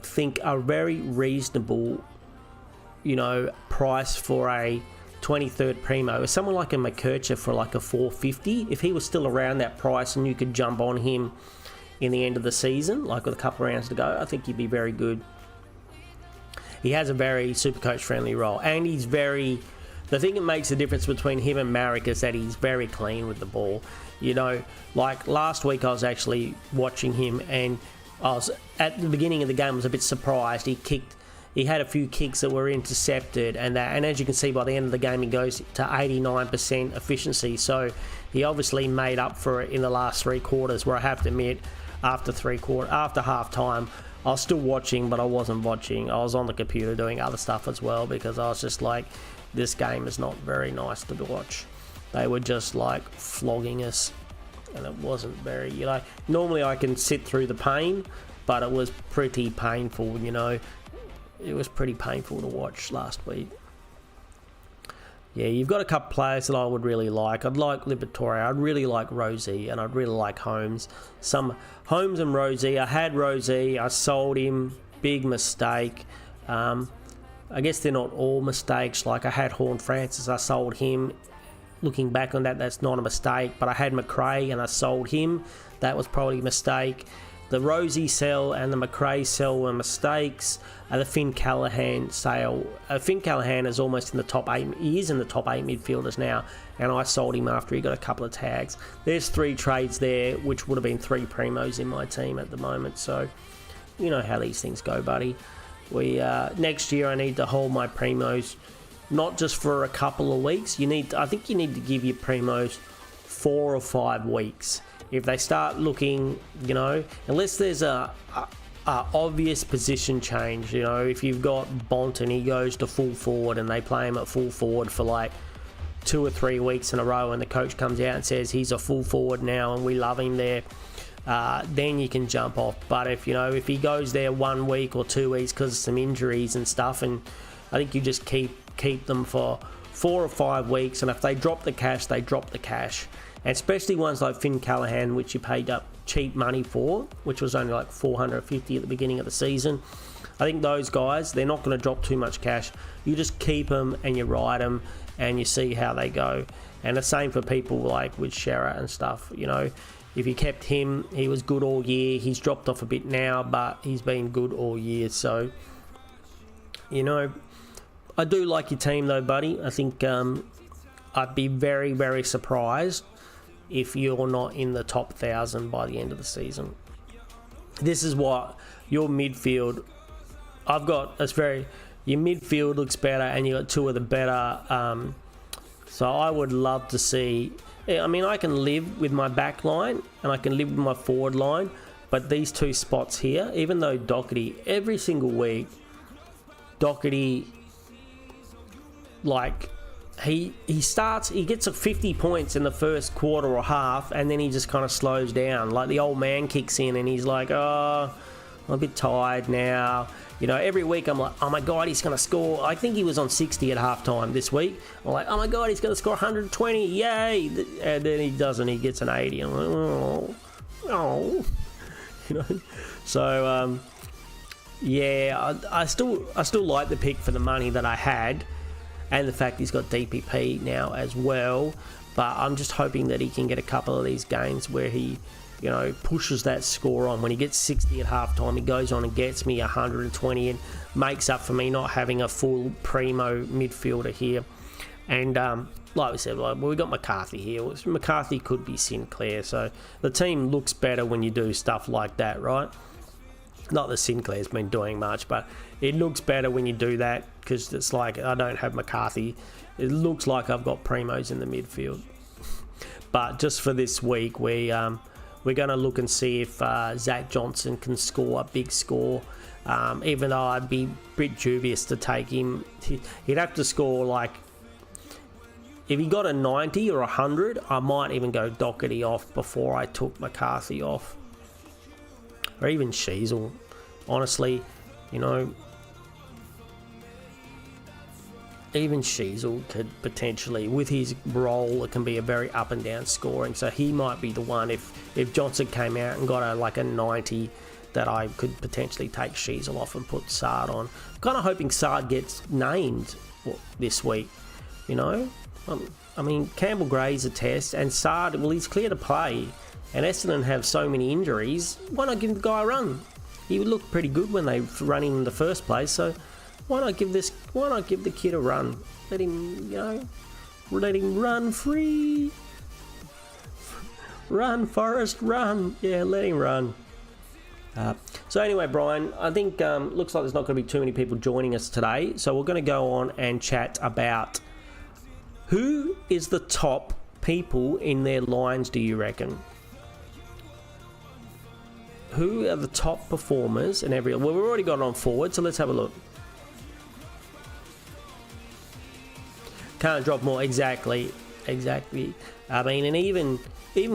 think a very reasonable, price for a 23rd primo is someone like a McKercher for like a 450. If he was still around that price and you could jump on him in the end of the season, like with a couple of rounds to go, I think he'd be very good. He has a very Supercoach friendly role, and he's very, the thing that makes the difference between him and Marek is that he's very clean with the ball. You know, like last week I was actually watching him, and I was at the beginning of the game, I was a bit surprised. He had a few kicks that were intercepted, and as you can see by the end of the game, he goes to 89% efficiency. So he obviously made up for it in the last 3 quarters, where I have to admit, after half time, I was still watching, but I wasn't watching. I was on the computer doing other stuff as well, because I was just like, this game is not very nice to watch. They were just like flogging us, and it wasn't very, normally I can sit through the pain, but it was pretty painful, It was pretty painful to watch last week. Yeah, you've got a couple players that I would really like. I'd like Liberatore, I'd really like Rosie, and I'd really like Holmes. Holmes and Rosie. I had Rosie, I sold him, big mistake. I guess they're not all mistakes. Like I had Horn Francis, I sold him. Looking back on that, that's not a mistake. But I had McRae and I sold him. That was probably a mistake. The Rosie sell and the McRae sell were mistakes. The Finn Callaghan sale. Finn Callaghan is almost in the top 8. He is in the top 8 midfielders now. And I sold him after he got a couple of tags. There's 3 trades there, which would have been 3 primos in my team at the moment. So, you know how these things go, buddy. Next year I need to hold my primos, not just for a couple of weeks. I think you need to give your primos 4 or 5 weeks. If they start looking, unless there's a obvious position change, if you've got Bont and he goes to full forward and they play him at full forward for like 2 or 3 weeks in a row, and the coach comes out and says he's a full forward now and we love him there, then you can jump off. But if he goes there 1 week or 2 weeks because of some injuries and stuff, and I think you just keep them for 4 or 5 weeks, and if they drop the cash, they drop the cash. And especially ones like Finn Callaghan, which you paid up cheap money for, which was only like $450 at the beginning of the season. I think those guys, they're not going to drop too much cash. You just keep them and you ride them and you see how they go. And the same for people like with Shearer and stuff. If you kept him, he was good all year. He's dropped off a bit now, but he's been good all year. So, I do like your team though, buddy. I think I'd be very, very surprised if you're not in the top 1,000 by the end of the season. This is what your midfield, your midfield looks better, and you got 2 of the better. So I would love to see. I can live with my back line and I can live with my forward line, but these 2 spots here, even though Doherty, every single week, Doherty, like, he gets 50 points in the first quarter or half, and then he just kind of slows down. Like the old man kicks in and he's like, oh, I'm a bit tired now. Every week I'm like, oh my God, he's going to score. I think he was on 60 at halftime this week. I'm like, oh my God, he's going to score 120. Yay. And then he doesn't. He gets an 80. I'm like, oh. So, yeah, I still like the pick for the money that I had, and the fact he's got DPP now as well. But I'm just hoping that he can get a couple of these games where he, pushes that score on. When he gets 60 at halftime, he goes on and gets me 120 and makes up for me not having a full primo midfielder here. And like we said, we got McCarthy here. McCarthy could be Sinclair. So the team looks better when you do stuff like that, right? Not that Sinclair's been doing much, but it looks better when you do that, because it's like I don't have McCarthy. It looks like I've got primos in the midfield. But just for this week, we're going to look and see if Zach Johnson can score a big score. Even though I'd be a bit dubious to take him, he'd have to score like, if he got a 90 or 100, I might even go Doherty off before I took McCarthy off. Or even Sheasel. Honestly, even Sheasel could potentially, with his role, it can be a very up and down scoring. So he might be the one, if Johnson came out and got a 90, that I could potentially take Sheasel off and put Sard on. I'm kind of hoping Sard gets named this week, Campbell Gray's a test, and Sard, well, he's clear to play. And Essendon have so many injuries, why not give the guy a run? He would look pretty good when they run him in the first place, so why not give the kid a run? Let him run free. Run, Forrest, run. Yeah, let him run. So anyway, Brian, I think looks like there's not going to be too many people joining us today, so we're going to go on and chat about who is the top people in their lines, do you reckon? Who are the top performers in every... Well, we've already got it on forward, so let's have a look. Can't drop more. Exactly. And even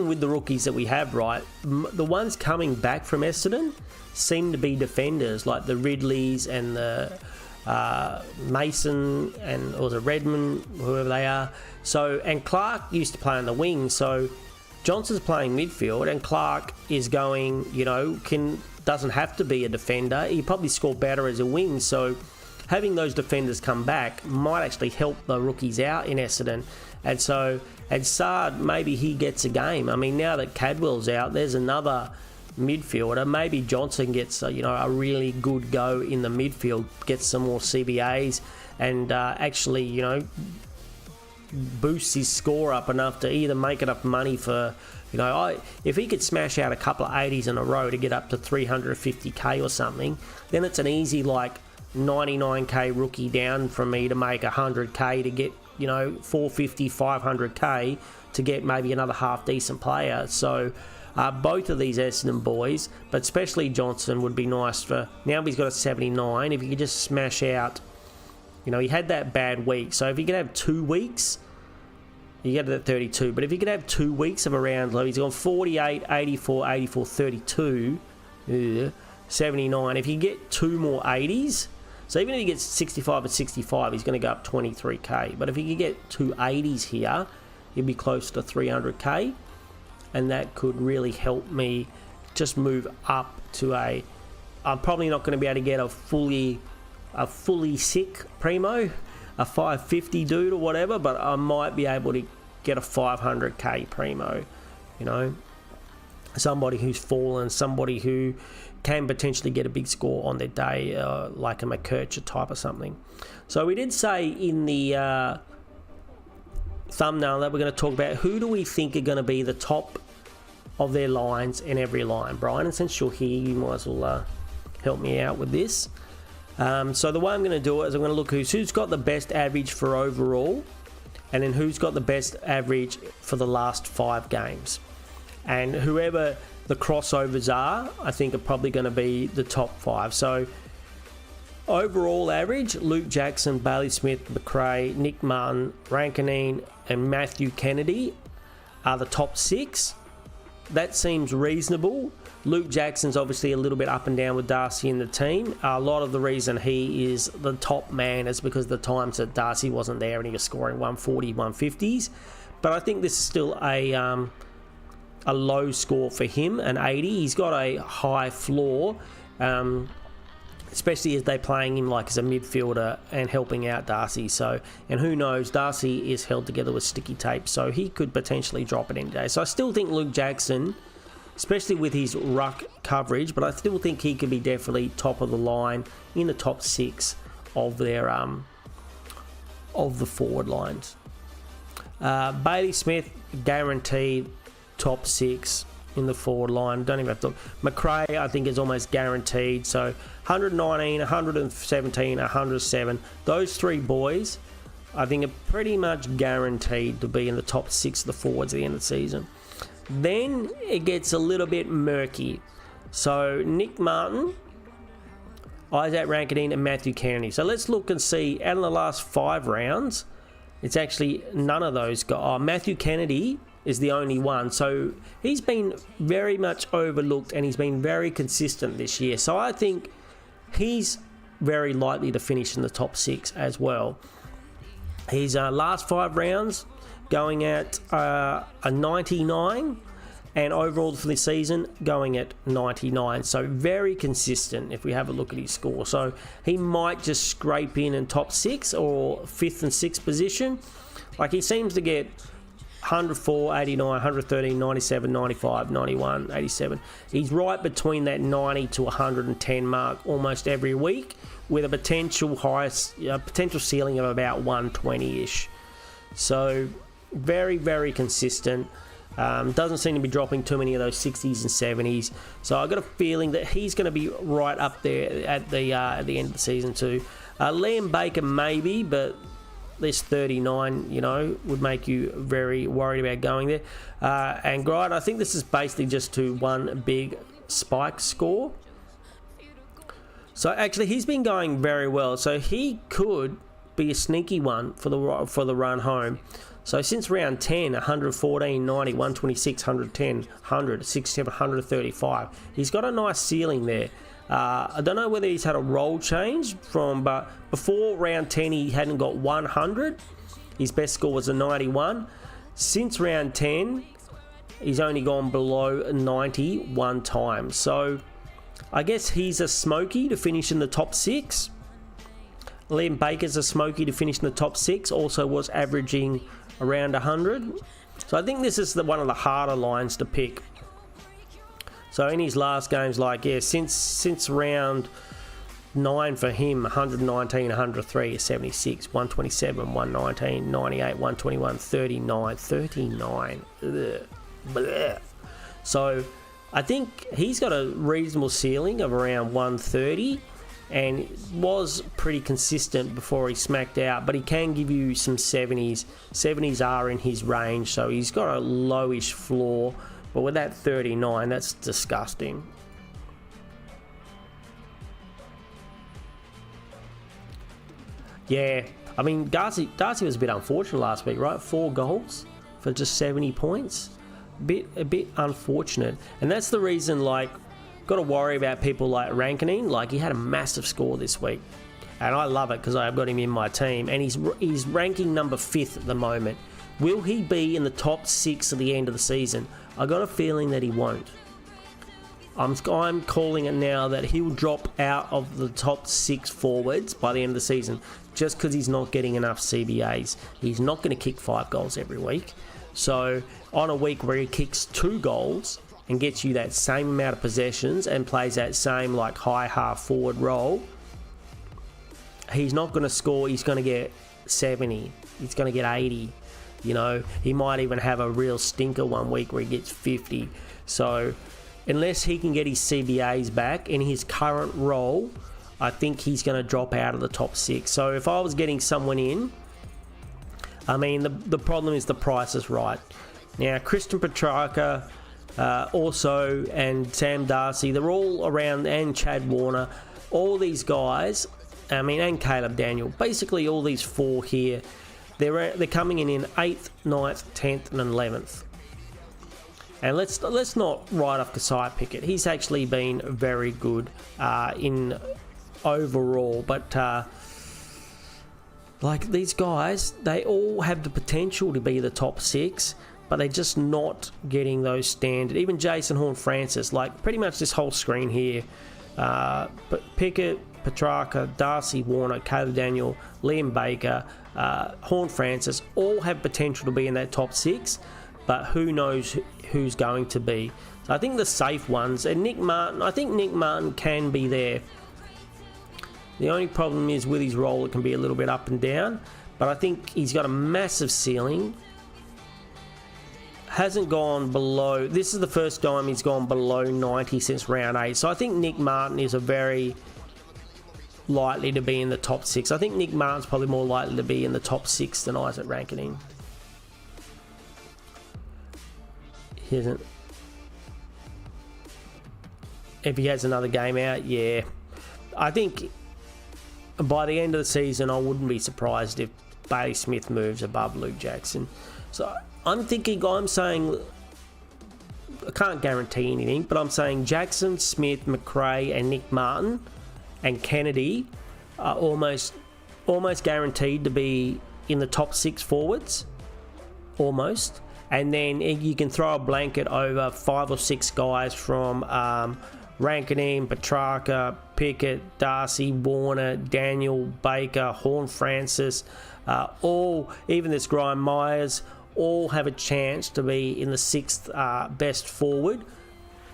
with the rookies that we have, right, the ones coming back from Essendon seem to be defenders, like the Ridleys and the Mason or the Redmond, whoever they are. So, and Clark used to play on the wing, so Johnson's playing midfield, and Clark is going, doesn't have to be a defender. He probably score better as a wing, so having those defenders come back might actually help the rookies out in Essendon. And Sard, maybe he gets a game. I mean, now that Cadwell's out, there's another midfielder. Maybe Johnson gets a really good go in the midfield, gets some more CBAs, and actually boosts his score up enough to either make enough money for if he could smash out a couple of 80s in a row to get up to 350k or something, then it's an easy 99k rookie down from me to make 100k to get 450, 500k to get maybe another half decent player. So both of these Essendon boys, but especially Johnson, would be nice for now. He's got a 79. If he could just smash out, he had that bad week. So if he could have 2 weeks, you get it at 32. But if he could have 2 weeks of around, he's gone 48, 84, 84, 32, 79. If you get 2 more 80s, so even if he gets 65 and 65, he's going to go up 23k. But if he could get 2 80s here, he'd be close to 300k. And that could really help me just move up to I'm probably not going to be able to get a fully sick primo, a 550 dude or whatever, but I might be able to get a 500k primo, somebody who's fallen, somebody who can potentially get a big score on their day, like a McKercher type or something. So we did say in the thumbnail that we're going to talk about who do we think are going to be the top of their lines in every line. Brian, and since you're here, you might as well help me out with this. So the way I'm going to do it is I'm going to look who's got the best average for overall, and then who's got the best average for the last 5 games. And whoever the crossovers are, I think are probably going to be the top 5. So overall average, Luke Jackson, Bailey Smith, McRae, Nick Martin, Rankinine and Matthew Kennedy are the top 6. That seems reasonable. Luke Jackson's obviously a little bit up and down with Darcy in the team. A lot of the reason he is the top man is because the times that Darcy wasn't there and he was scoring 140, 150s. But I think this is still a low score for him, an 80. He's got a high floor, especially as they're playing him as a midfielder and helping out Darcy. So, and who knows, Darcy is held together with sticky tape, so he could potentially drop it any day. So I still think Luke Jackson, especially with his ruck coverage, but I still think he could be definitely top of the line in the top 6 of their of the forward lines. Bailey Smith, guaranteed top 6 in the forward line. Don't even have to look. McRae, I think, is almost guaranteed. So 119, 117, 107. Those 3 boys, I think, are pretty much guaranteed to be in the top 6 of the forwards at the end of the season. Then it gets a little bit murky. So Nick Martin, Isaac Rankinine and Matthew Kennedy. So let's look and see, out of the last 5 rounds, it's actually none of those guys. Matthew Kennedy is the only one. So he's been very much overlooked and he's been very consistent this year. So I think he's very likely to finish in the top 6 as well. His last 5 rounds going at a 99, and overall for the season going at 99. So very consistent if we have a look at his score. So he might just scrape in top 6 or 5th and 6th position. He seems to get 104, 89, 113, 97, 95, 91, 87. He's right between that 90 to 110 mark almost every week, with a potential ceiling of about 120-ish. So very, very consistent. Doesn't seem to be dropping too many of those 60s and 70s. So I've got a feeling that he's going to be right up there at the end of the season too. Liam Baker maybe, but this 39, would make you very worried about going there. And Gride, I think this is basically just to one big spike score. So actually, he's been going very well. So he could be a sneaky one for the run home. So since round 10, 114, 90, 126, 110, 100, 67, 135. He's got a nice ceiling there. I don't know whether he's had a role change but before round 10 he hadn't got 100. His best score was a 91. Since round 10, he's only gone below 90 one time. So I guess he's a smoky to finish in the top 6. Liam Baker's a smoky to finish in the top 6. Also was averaging around 100. So I think this is one of the harder lines to pick. So in his last games, since round 9 for him, 119, 103, 76, 127, 119, 98, 121, 39. Blech. So I think he's got a reasonable ceiling of around 130 and was pretty consistent before he smacked out, but he can give you some 70s. 70s are in his range, so he's got a lowish floor, but with that 39, that's disgusting. Yeah, I mean, Darcy was a bit unfortunate last week, right? 4 goals for just 70 points. A bit unfortunate. And that's the reason, got to worry about people like Rankinene. He had a massive score this week. And I love it because I've got him in my team. And he's ranking number 5th at the moment. Will he be in the top 6 at the end of the season? I got a feeling that he won't. I'm calling it now that he'll drop out of the top 6 forwards by the end of the season just because he's not getting enough CBAs. He's not going to kick 5 goals every week. So on a week where he kicks 2 goals and gets you that same amount of possessions and plays that same high half forward role, he's not going to score. He's going to get 70. He's going to get 80. He might even have a real stinker one week where he gets 50. So unless he can get his CBAs back in his current role, I think he's going to drop out of the top 6. So if I was getting someone in, I mean, the problem is the price is right. Now, Christian Petrarca also and Sam Darcy, they're all around, and Chad Warner, all these guys, and Caleb Daniel, basically all these 4 here, they're coming in 8th, 9th, 10th and 11th. And let's not write off Kasai Pickett. He's actually been very good in overall, but these guys, they all have the potential to be the top 6, but they're just not getting those standard. Even Jason Horne-Francis, pretty much this whole screen here, but Pickett, Petrarca, Darcy, Warner, Caleb Daniel, Liam Baker, Horne-Francis, all have potential to be in that top 6, but who knows who's going to be. So I think the safe ones, and Nick Martin can be there. The only problem is with his role, it can be a little bit up and down, but I think he's got a massive ceiling. Hasn't gone below, this is the first time he's gone below 90 since round 8. So I think Nick Martin is a very likely to be in the top 6. I think Nick Martin's probably more likely to be in the top 6 than Isaac Rankinene. He isn't. If he has another game out, yeah. I think by the end of the season, I wouldn't be surprised if Bailey Smith moves above Luke Jackson. So I'm saying, I can't guarantee anything, but I'm saying Jackson, Smith, McRae and Nick Martin and Kennedy are almost guaranteed to be in the top 6 forwards. Almost. And then you can throw a blanket over 5 or 6 guys from Rankinene, Petrarca, Pickett, Darcy, Warner, Daniel, Baker, Horne-Francis, even this Graham Myers, all have a chance to be in the 6th best forward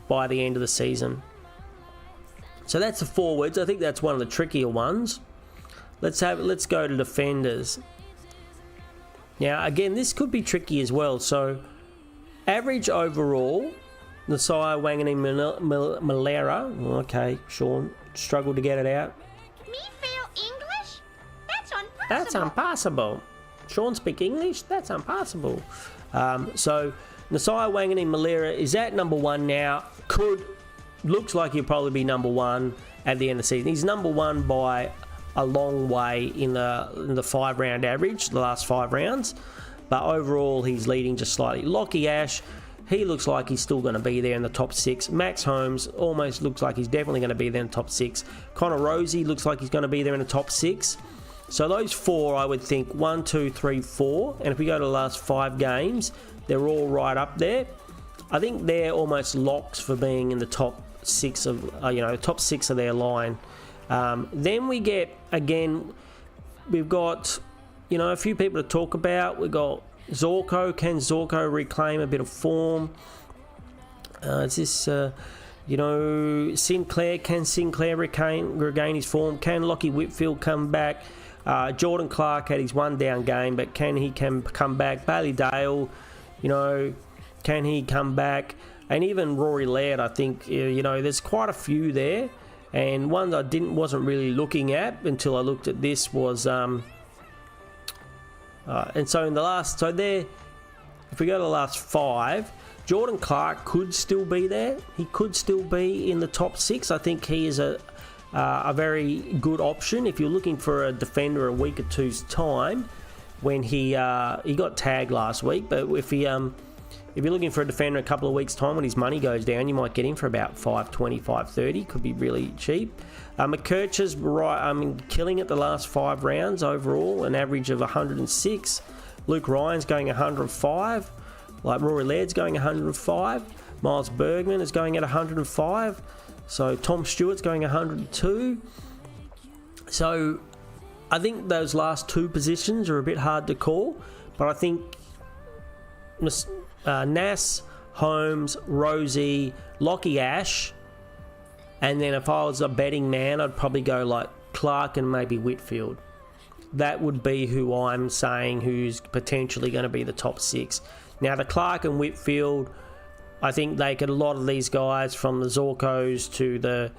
by the end of the season. So that's the forwards. I think that's one of the trickier ones. Let's go to defenders. Now, again, this could be tricky as well. So, average overall, Nasai Wanganeen Malera. Okay, Sean struggled to get it out. Me fail English? That's impossible. That's impossible. Sean speak English? That's impossible. So, Nasai Wanganeen Malera is at number 1 now. Looks like he'll probably be number 1 at the end of the season. He's number 1 by a long way in the 5-round average, the last 5 rounds, but overall he's leading just slightly. Lockie Ash, he looks like he's still going to be there in the top 6. Max Holmes almost looks like he's definitely going to be there in the top 6. Connor Rosie looks like he's going to be there in the top 6. So those 4, I would think 1, 2, 3, 4. And if we go to the last 5 games, they're all right up there. I think they're almost locks for being in the top 6 of, top 6 of their line. Then we get, again, we've got, a few people to talk about. We've got Zorko. Can Zorko reclaim a bit of form? Is this, Sinclair? Can Sinclair regain his form? Can Lockie Whitfield come back? Jordan Clark had his one down game, but can he come back? Bailey Dale, can he come back? And even Rory Laird, I think, there's quite a few there. And one that I wasn't really looking at until I looked at this was, and so in the last, if we go to the last 5, Jordan Clark could still be there. He could still be in the top 6. I think he is a very good option if you're looking for a defender a week or two's time. When he got tagged last week, but if you're looking for a defender a couple of weeks' time when his money goes down, you might get him for about $5.20, $5.30. Could be really cheap. McKercher's killing it the last 5 rounds overall, an average of 106. Luke Ryan's going 105. Like Rory Laird's going 105. Miles Bergman is going at 105. So Tom Stewart's going 102. So I think those last 2 positions are a bit hard to call, but I think Nass, Holmes, Rosie, Lockie Ash, and then if I was a betting man, I'd probably go like Clark and maybe Whitfield. That would be who I'm saying who's potentially going to be the top 6. Now the Clark and Whitfield, I think a lot of these guys, from the Zorkos to the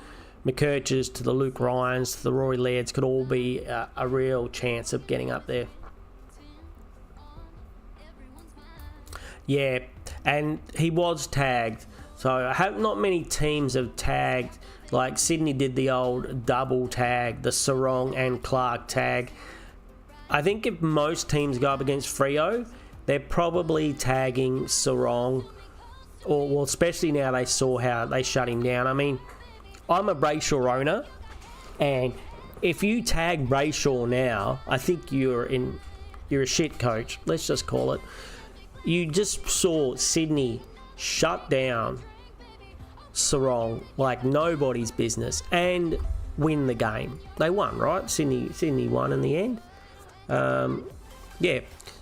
McKerchers to the Luke Ryans to the Rory Lairds, could all be a real chance of getting up there. Yeah, and he was tagged. So not many teams have tagged. Like Sydney did the old double tag, the Sarong and Clark tag. I think if most teams go up against Freo, they're probably tagging Sarong. Or especially now they saw how they shut him down. I mean, I'm a Brayshaw owner, and if you tag Brayshaw now, I think you're a shit coach. Let's just call it. You just saw Sydney shut down Sarong like nobody's business and win the game. They won, right? Sydney won in the end.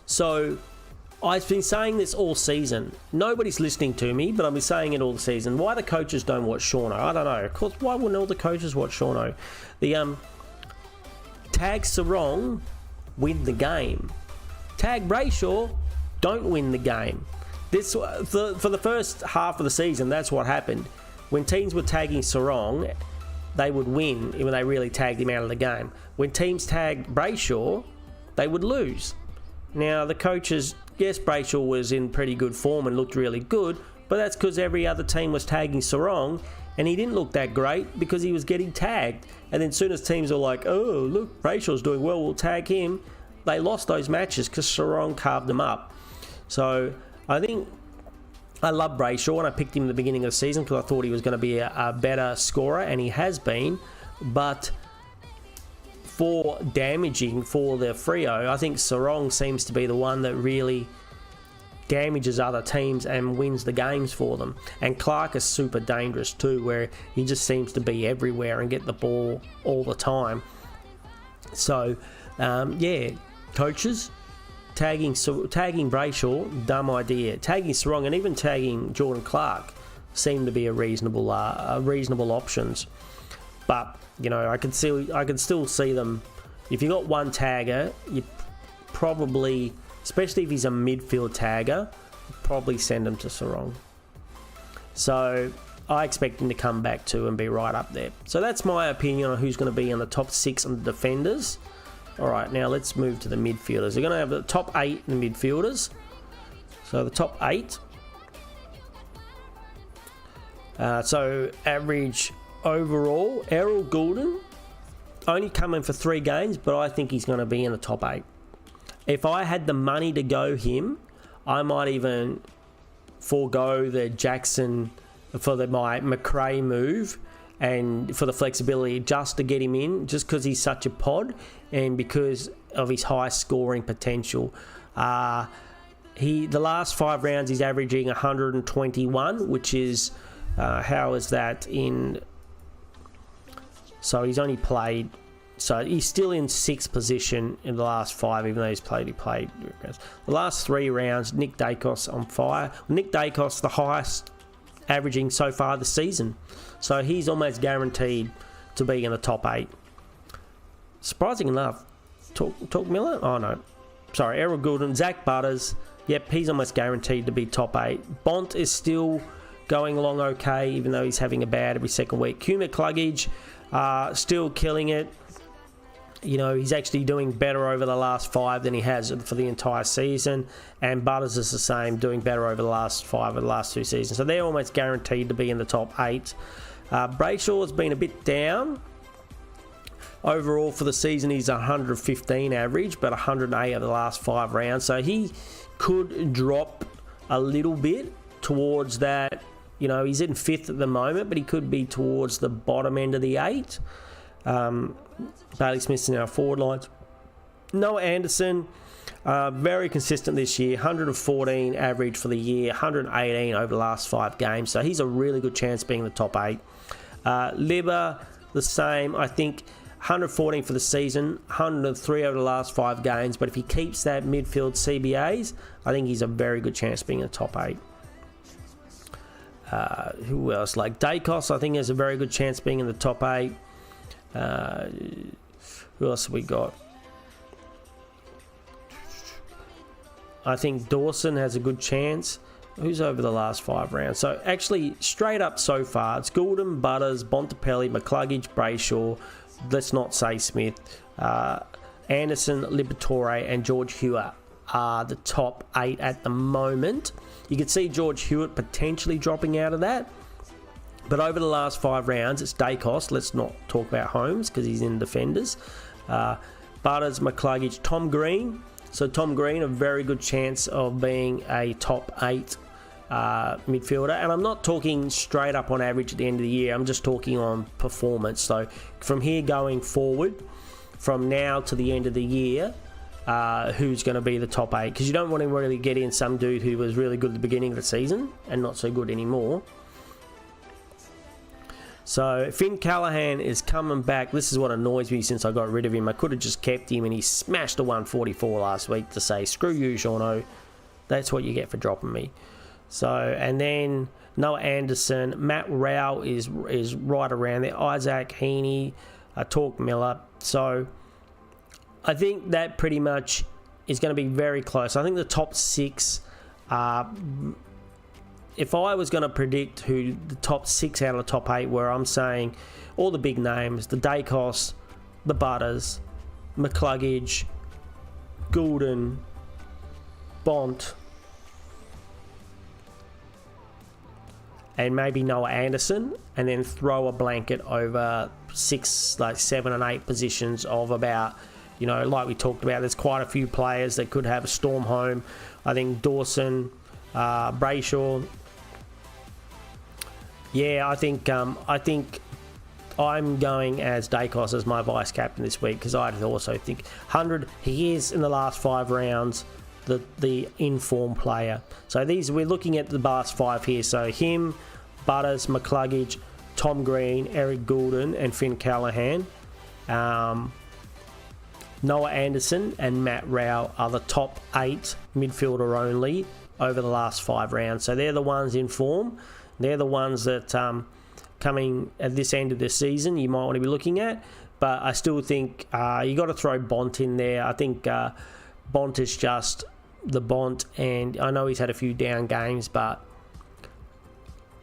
So I've been saying this all season. Nobody's listening to me, but I've been saying it all the season. Why the coaches don't watch Seano? I don't know. Of course, why wouldn't all the coaches watch Seano? The tag Sarong, win the game. Tag Brayshaw, don't win the game. This for the first half of the season, that's what happened. When teams were tagging Sarong, they would win when they really tagged him out of the game. When teams tagged Brayshaw, they would lose. Now, the coaches, yes, Brayshaw was in pretty good form and looked really good, but that's because every other team was tagging Sarong, and he didn't look that great because he was getting tagged. And then as soon as teams are like, oh, look, Brayshaw's doing well, we'll tag him, they lost those matches because Sarong carved them up. So I think I love Brayshaw, and I picked him in the beginning of the season because I thought he was going to be a better scorer, and he has been. But for damaging for the Freo, I think Sarong seems to be the one that really damages other teams and wins the games for them. And Clark is super dangerous too, where he just seems to be everywhere and get the ball all the time. So, coaches, tagging Brayshaw, dumb idea. Tagging Sarong and even tagging Jordan Clark seem to be a reasonable options. But I can still see them. If you got one tagger, you probably, especially if he's a midfield tagger, probably send him to Sarong. So I expect him to come back too and be right up there. So that's my opinion on who's going to be in the top 6 on the defenders. All right, now let's move to the midfielders. They're going to have the top 8 in the midfielders. So the top 8. So average overall, Errol Goulden, only coming for 3 games, but I think he's going to be in the top 8. If I had the money to go him, I might even forego the Jackson for my McRae move and for the flexibility just to get him in, just because he's such a pod and because of his high scoring potential. The last 5 rounds he's averaging 121, which is how is that in? So he's only played. So he's still in 6th position in the last 5, even though he played. The last 3 rounds, Nick Dacos on fire. Nick Dacos, the highest averaging so far this season. So he's almost guaranteed to be in the top 8. Surprising enough, Talk Miller? Oh no. Sorry, Errol Goulden, Zach Butters. Yep, he's almost guaranteed to be top 8. Bont is still going along okay, even though he's having a bad every second week. Hugh McCluggage, still killing it. You know, he's actually doing better over the last 5 than he has for the entire season. And Butters is the same, doing better over the last 5 of the last 2 seasons. So they're almost guaranteed to be in the top 8. Brayshaw has been a bit down. Overall for the season, he's 115 average, but 108 of the last 5 rounds. So he could drop a little bit towards that. You know, he's in 5th at the moment, but he could be towards the bottom end of the 8. Bailey Smith's in our forward lines. Noah Anderson, very consistent this year. 114 average for the year, 118 over the last 5 games. So he's a really good chance of being in the top 8. Libba, the same. I think 114 for the season, 103 over the last 5 games. But if he keeps that midfield CBAs, I think he's a very good chance of being in the top 8. Who else? Like Dacos, I think has a very good chance of being in the top 8. Who else have we got? I think Dawson has a good chance. Who's over the last 5 rounds? So actually, straight up so far, it's Goulden, Butters, Bontempelli, McCluggage, Brayshaw. Let's not say Smith. Anderson, Liberatore, and George Hewitt are the top 8 at the moment. You can see George Hewitt potentially dropping out of that. But over the last 5 rounds, it's Dacos. Let's not talk about Holmes because he's in defenders. Butters, McCluggage, Tom Green. So Tom Green, a very good chance of being a top 8 midfielder. And I'm not talking straight up on average at the end of the year. I'm just talking on performance. So from here going forward, from now to the end of the year, who's going to be the top 8? Because you don't want to really get in some dude who was really good at the beginning of the season and not so good anymore. So Finn Callahan is coming back. This is what annoys me since I got rid of him. I could have just kept him, and he smashed a 144 last week to say, screw you, Seano. That's what you get for dropping me. So, and then Noah Anderson, Matt Rao is right around there. Isaac Heaney, Talk Miller. So I think that pretty much is going to be very close. I think the top 6 are... If I was going to predict who the top 6 out of the top 8 were, I'm saying all the big names, the Dacos, the Butters, McCluggage, Goulden, Bont, and maybe Noah Anderson, and then throw a blanket over 6, like 7 and 8 positions of about, you know, like we talked about, there's quite a few players that could have a storm home. I think Dawson, Brayshaw. Yeah, I think I'm going as Dacos as my vice captain this week because I also think 100. He is in the last 5 rounds the informed player. So we're looking at the last 5 here. So him, Butters, McCluggage, Tom Green, Eric Goulden, and Finn Callahan. Noah Anderson and Matt Rao are the top 8 midfielder only over the last 5 rounds. So they're the ones in form. They're the ones that coming at this end of the season you might want to be looking at. But I still think you got to throw Bont in there. I think Bont is just the Bont, and I know he's had a few down games, but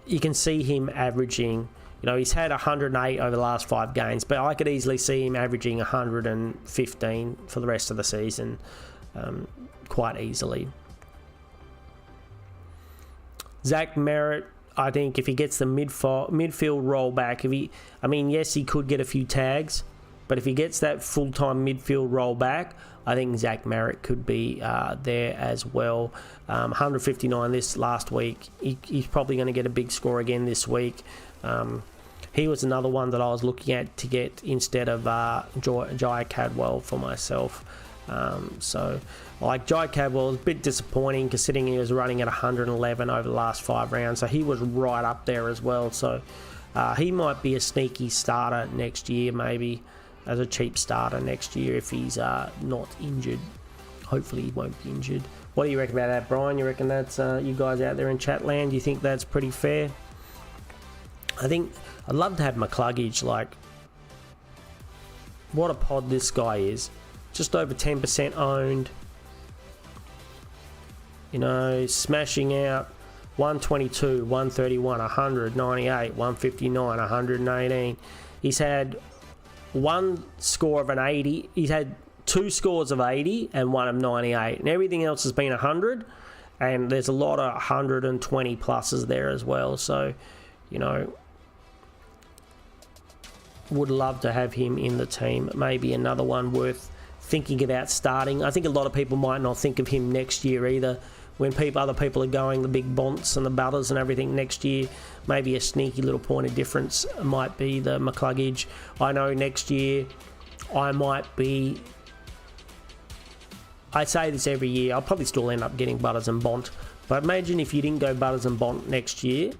you can see him averaging. You know, he's had 108 over the last 5 games, but I could easily see him averaging 115 for the rest of the season, quite easily. Zach Merritt, I think if he gets the midfield roll back, yes, he could get a few tags, But if he gets that full-time midfield role back, I think Zach Merritt could be there as well. 159 this last week. He's probably going to get a big score again this week. He was another one that I was looking at to get instead of Jai Cadwell for myself. So, like, Jai Cadwell was a bit disappointing considering he was running at 111 over the last 5 rounds. So he was right up there as well. So he might be a sneaky starter next year, maybe as a cheap starter next year if he's not injured. Hopefully he won't be injured. What do you reckon about that, Brian? You reckon that's you guys out there in chat land? Do you think that's pretty fair? I think I'd love to have McCluggage. Like, what a pod this guy is. Just over 10% owned. You know, smashing out 122, 131, 100, 98, 159, 118. He's had one score of an 80. He's had 2 scores of 80 and 1 of 98. And everything else has been 100. And there's a lot of 120 pluses there as well. So, you know, would love to have him in the team. Maybe another one worth thinking about starting. I think a lot of people might not think of him next year either. When other people are going, the big Bonts and the Butters and everything next year, maybe a sneaky little point of difference might be the McCluggage. I know next year I say this every year, I'll probably still end up getting Butters and Bont. But imagine if you didn't go Butters and Bont next year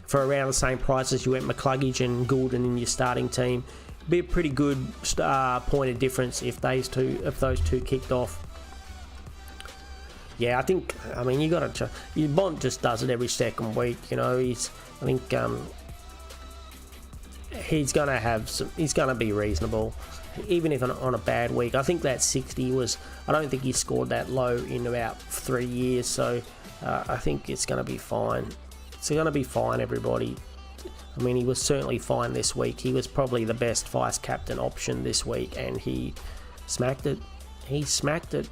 for around the same price as you went McCluggage and Goulden in your starting team. It'd be a pretty good point of difference if those two kicked off. Yeah, I mean, you got to. Bont just does it every second week. You know, he's going to be reasonable, even if on a bad week. I think that 60 was. I don't think he scored that low in about 3 years. So I think it's going to be fine. It's going to be fine, everybody. I mean, he was certainly fine this week. He was probably the best vice captain option this week, and he smacked it. He smacked it.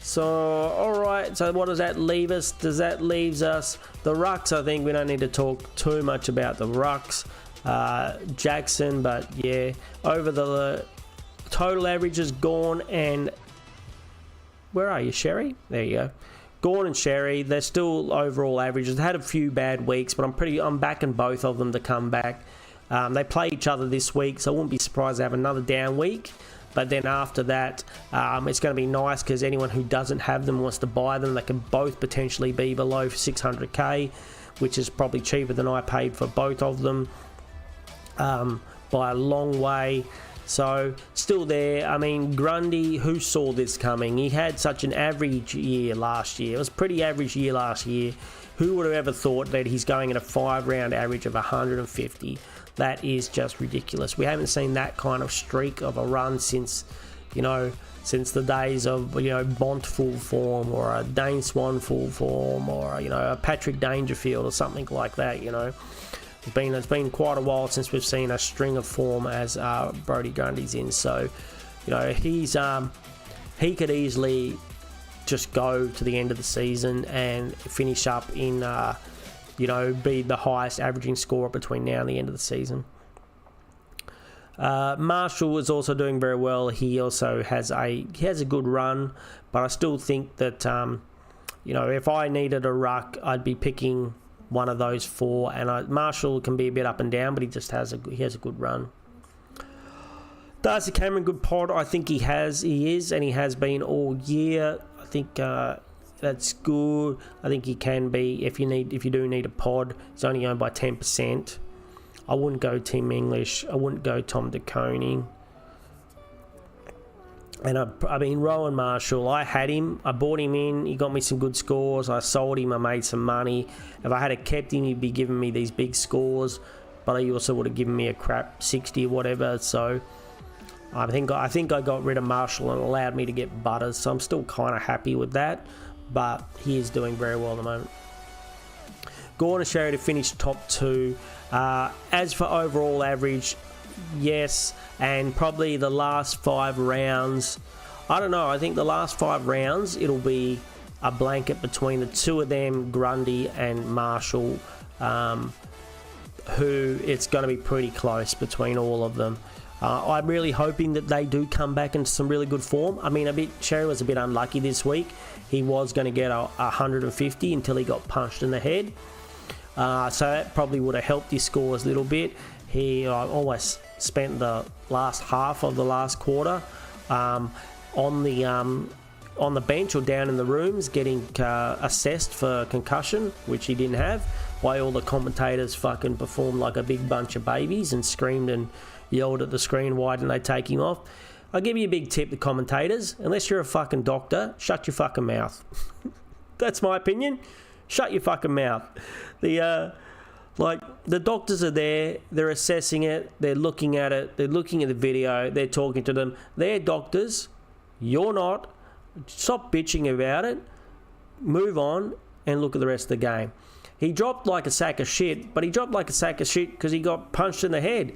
So, alright, so what does that leave us? That leaves us the rucks. I think we don't need to talk too much about the rucks. Jackson, but yeah, over the total average is Gawn and... Where are you, Sherry? There you go. Gawn and Sherry, they're still overall averages. They had a few bad weeks, but I'm backing both of them to come back. They play each other this week, so I wouldn't be surprised to have another down week. But then after that, it's going to be nice because anyone who doesn't have them wants to buy them. They can both potentially be below 600k, which is probably cheaper than I paid for both of them by a long way. So still there. I mean, Grundy, who saw this coming? He had such an average year last year. It was a pretty average year last year. Who would have ever thought that he's going at a 5-round average of 150? That is just ridiculous. We haven't seen that kind of streak of a run since the days of, Bont full form or a Dane Swan full form or, a Patrick Dangerfield or something like that, It's been quite a while since we've seen a string of form as Brodie Grundy's in. So, he could easily just go to the end of the season and finish up in... be the highest averaging scorer between now and the end of the season. Marshall is also doing very well. He also has a good run, but I still think that if I needed a ruck, I'd be picking one of those 4. And Marshall can be a bit up and down, but he has a good run. Darcy Cameron, good pod. I think he is, and he has been all year. I think. That's good. I think he can be if you do need a pod. He's only owned by 10%. I wouldn't go Tim English. I wouldn't go Tom De Koning. And I mean Rowan Marshall. I had him. I bought him in. He got me some good scores. I sold him. I made some money. If I had kept him, he'd be giving me these big scores. But he also would have given me a crap 60 or whatever. So I think I got rid of Marshall and allowed me to get Butters. So I'm still kind of happy with that. But he is doing very well at the moment. Gawn and Sherry to finish top 2. As for overall average, yes, and probably the last 5 rounds. I don't know. I think the last 5 rounds it'll be a blanket between the 2 of them, Grundy and Marshall. Who it's going to be pretty close between all of them. I'm really hoping that they do come back into some really good form. I mean, Cherry was a bit unlucky this week. He was going to get a 150 until he got punched in the head. So that probably would have helped his scores a little bit. He almost spent the last half of the last quarter on the bench or down in the rooms getting assessed for concussion, which he didn't have, while all the commentators fucking performed like a big bunch of babies and screamed and yelled at the screen, why didn't they take him off? I'll give you a big tip, the commentators, unless you're a fucking doctor, shut your fucking mouth. That's my opinion. Shut your fucking mouth. The doctors are there, they're assessing it, they're looking at it, they're looking at the video, they're talking to them. They're doctors, you're not. Stop bitching about it, move on, and look at the rest of the game. He dropped like a sack of shit, but he dropped like a sack of shit because he got punched in the head.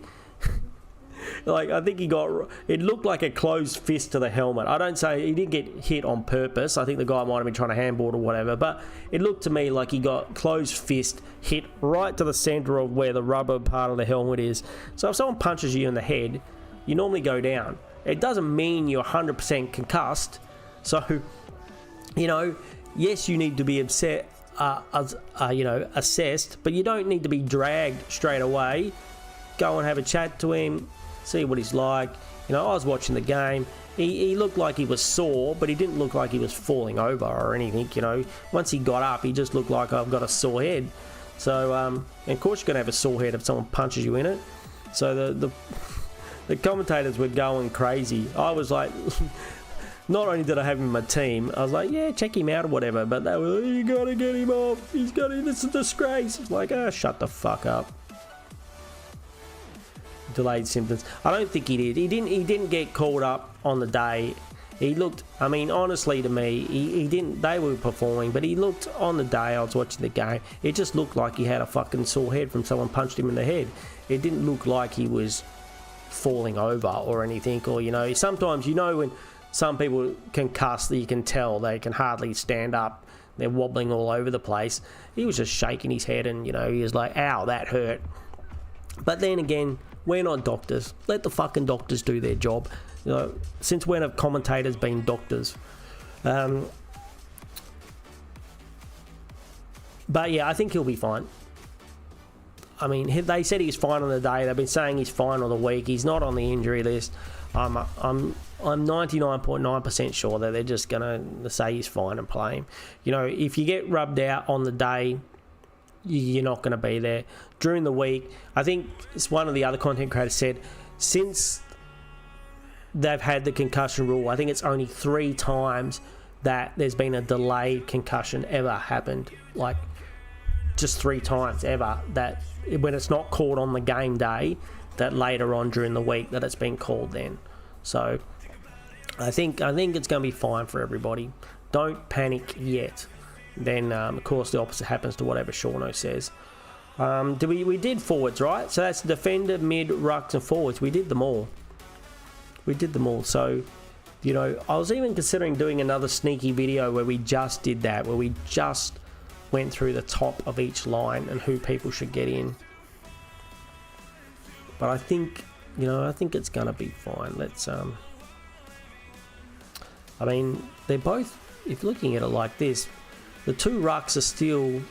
I think it looked like a closed fist to the helmet. I don't say he didn't get hit on purpose. I think the guy might have been trying to handball or whatever, but it looked to me like he got closed fist hit right to the center of where the rubber part of the helmet is. So if someone punches you in the head, you normally go down. It doesn't mean you're 100% concussed. So, yes, you need to be assessed, but you don't need to be dragged straight away. Go and have a chat to him, see what he's like. I was watching the game. He looked like he was sore, but he didn't look like he was falling over or anything. Once he got up, he just looked like, I've got a sore head. So, and of course you're going to have a sore head if someone punches you in it. So the commentators were going crazy. I was like... Not only did I have him in my team, I was like, yeah, check him out or whatever, but they were like, you gotta get him off, this is a disgrace. It's like, shut the fuck up. Delayed symptoms. I don't think he did. He didn't get called up on the day. He looked, honestly to me, he didn't, they were performing, but he looked on the day I was watching the game, it just looked like he had a fucking sore head from someone punched him in the head. It didn't look like he was falling over or anything, or, sometimes, when some people can cuss, that you can tell they can hardly stand up. They're wobbling all over the place. He was just shaking his head and, he was like, ow, that hurt. But then again, we're not doctors. Let the fucking doctors do their job. Since when have commentators been doctors? But yeah, I think he'll be fine. They said he's fine on the day. They've been saying he's fine on the week. He's not on the injury list. I'm 99.9% sure that they're just going to say he's fine and play him. If you get rubbed out on the day, you're not going to be there. During the week, I think it's one of the other content creators said, since they've had the concussion rule, I think it's only 3 times that there's been a delayed concussion ever happened. Like, just 3 times ever, that when it's not called on the game day, that later on during the week that it's been called then. So I think it's going to be fine for everybody. Don't panic yet. Then of course the opposite happens to whatever Seano says. We did forwards, right? So that's defender, mid, rucks and forwards. We did them all. So I was even considering doing another sneaky video where we just did that, where we just went through the top of each line and who people should get in. But I think it's going to be fine. Let's, they're both, if looking at it like this, the 2 rucks are still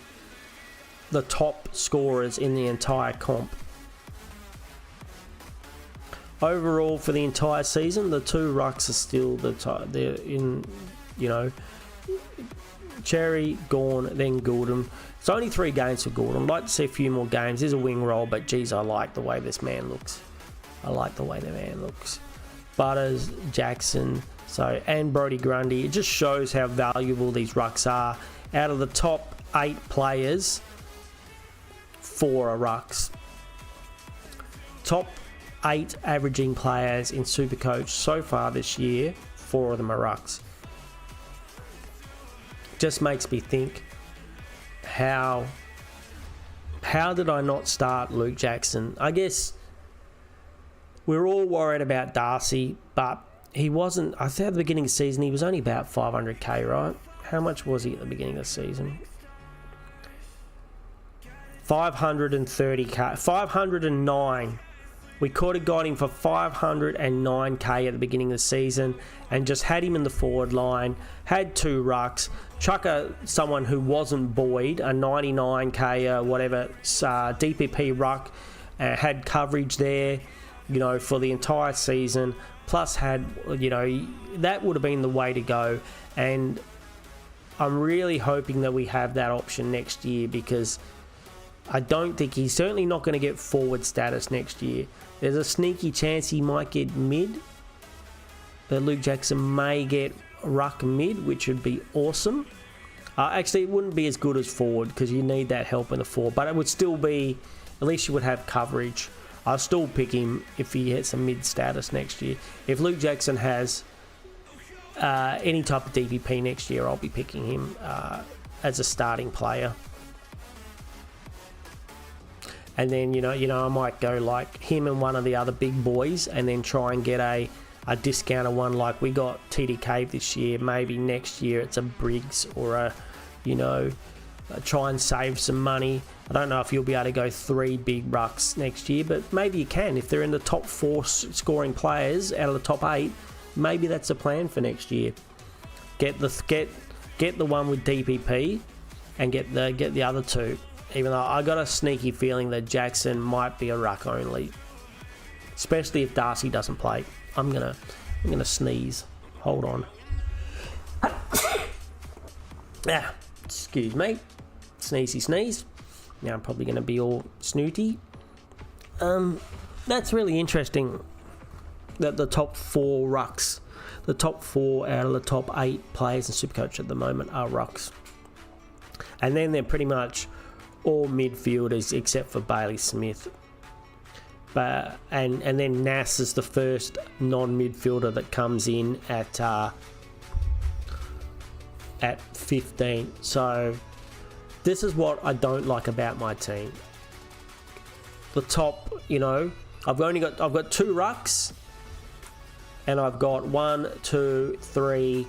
the top scorers in the entire comp. Overall, for the entire season, the 2 rucks are still they're in, Cherry, Gawn, then Gordon. It's only 3 games for Gordon. I'd like to see a few more games. There's a wing roll, but geez, I like the way this man looks. Butters, Jackson, and Brodie Grundy. It just shows how valuable these rucks are. Out of the top 8 players, 4 are rucks. Top 8 averaging players in Supercoach so far this year, 4 of them are rucks. Just makes me think, how did I not start Luke Jackson? I guess we're all worried about Darcy, but he wasn't. I think at the beginning of the season he was only about 500k, right? How much was he at the beginning of the season? 530k, 509 We could have got him for 509k at the beginning of the season and just had him in the forward line, had 2 rucks, chuck someone who wasn't Boyd, a 99k whatever DPP ruck, had coverage there, you know, for the entire season, plus had, you know, that would have been the way to go. And I'm really hoping that we have that option next year, because I don't think he's certainly not going to get forward status next year. There's a sneaky chance he might get mid. That Luke Jackson may get ruck mid, which would be awesome. Actually, it wouldn't be as good as forward, because you need that help in the forward, but it would still be, at least you would have coverage. I'll still pick him if he hits a mid status next year. If Luke Jackson has any type of DPP next year, I'll be picking him as a starting player. And then, you know, I might go like him and one of the other big boys, and then try and get a discounted one like we got TD Cave this year. Maybe next year it's a Briggs or a, you know, try and save some money. I don't know if you'll be able to go 3 big rucks next year, but maybe you can. If they're in the top 4 scoring players out of the top 8, maybe that's a plan for next year. Get the one with DPP and get the other 2. Even though I got a sneaky feeling that Jackson might be a ruck only, especially if Darcy doesn't play. I'm gonna sneeze. Hold on. Excuse me. Sneezy sneeze. Now I'm probably gonna be all snooty. That's really interesting. That the top 4 rucks, the top 4 out of the top 8 players in Supercoach at the moment are rucks, and then they're pretty much all midfielders except for Bailey Smith. But and then Nass is the first non-midfielder that comes in at 15. So this is what I don't like about my team. The top, you know, I've got 2 rucks, and I've got 1, 2, 3,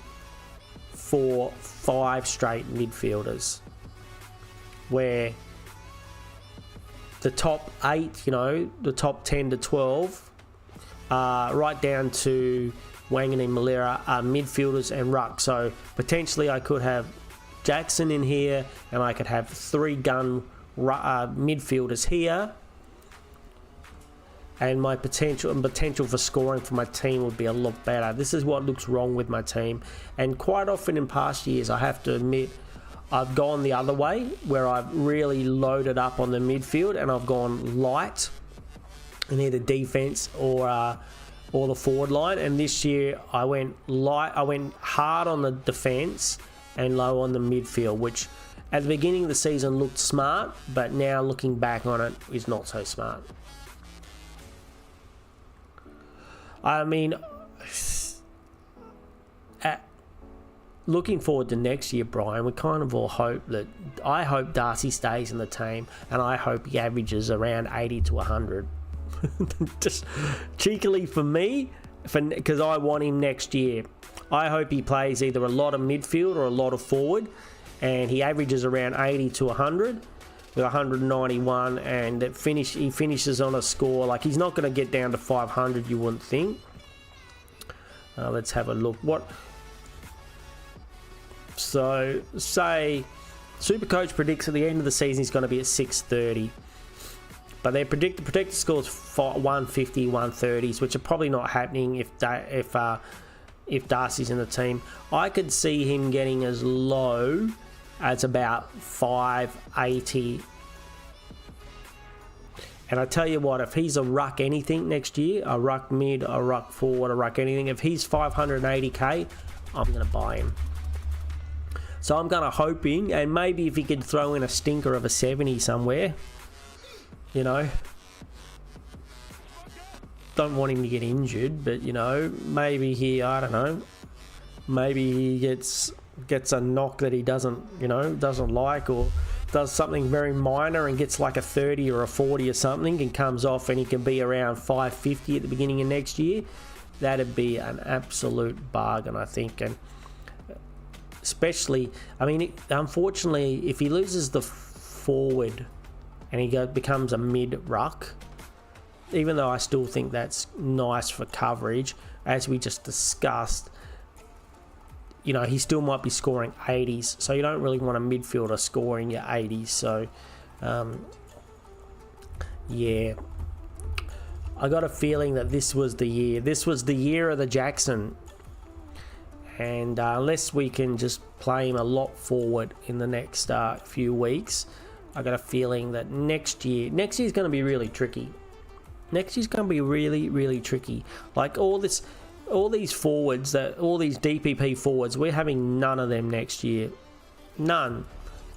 4, 5 straight midfielders, where the top 8, you know, the top 10 to 12, right down to Wangan and Malera are midfielders and ruck. So potentially I could have Jackson in here, and I could have 3 gun midfielders here, and my potential for scoring for my team would be a lot better. This is what looks wrong with my team, and quite often in past years, I have to admit, I've gone the other way, where I've really loaded up on the midfield and I've gone light in either defense or the forward line. And this year I went light. I went hard on the defense and low on the midfield, which at the beginning of the season looked smart, but now looking back on it is not so smart. I mean, looking forward to next year, Brian, we kind of all hope that, I hope Darcy stays in the team, and I hope he averages around 80 to 100. Just cheekily for me, because I want him next year. I hope he plays either a lot of midfield or a lot of forward, and he averages around 80 to 100 with 191, and he finishes on a score, like, he's not going to get down to 500, you wouldn't think. Let's have a look. So, say Supercoach predicts at the end of the season he's going to be at 630. But their predicted scores 150, 130s, which are probably not happening if Darcy's in the team. I could see him getting as low as about 580. And I tell you what, if he's a ruck anything next year, a ruck mid, a ruck forward, a ruck anything, if he's 580k, I'm going to buy him. So I'm kind of hoping, and maybe if he could throw in a stinker of a 70 somewhere, you know. Don't want him to get injured, but, you know, maybe I don't know, maybe he gets a knock that he doesn't like, or does something very minor and gets like a 30 or a 40 or something and comes off, and he can be around 550 at the beginning of next year. That'd be an absolute bargain, I think. And especially, I mean, unfortunately, if he loses the forward and he becomes a mid ruck, even though I still think that's nice for coverage, as we just discussed, you know, he still might be scoring 80s, so you don't really want a midfielder scoring your 80s. So, yeah, I got a feeling that this was the year. This was the year of the Jackson. And unless we can just play him a lot forward in the next few weeks, I got a feeling that next year's going to be really tricky. Next year's going to be really, really tricky. Like all these forwards, all these DPP forwards, we're having none of them next year. None.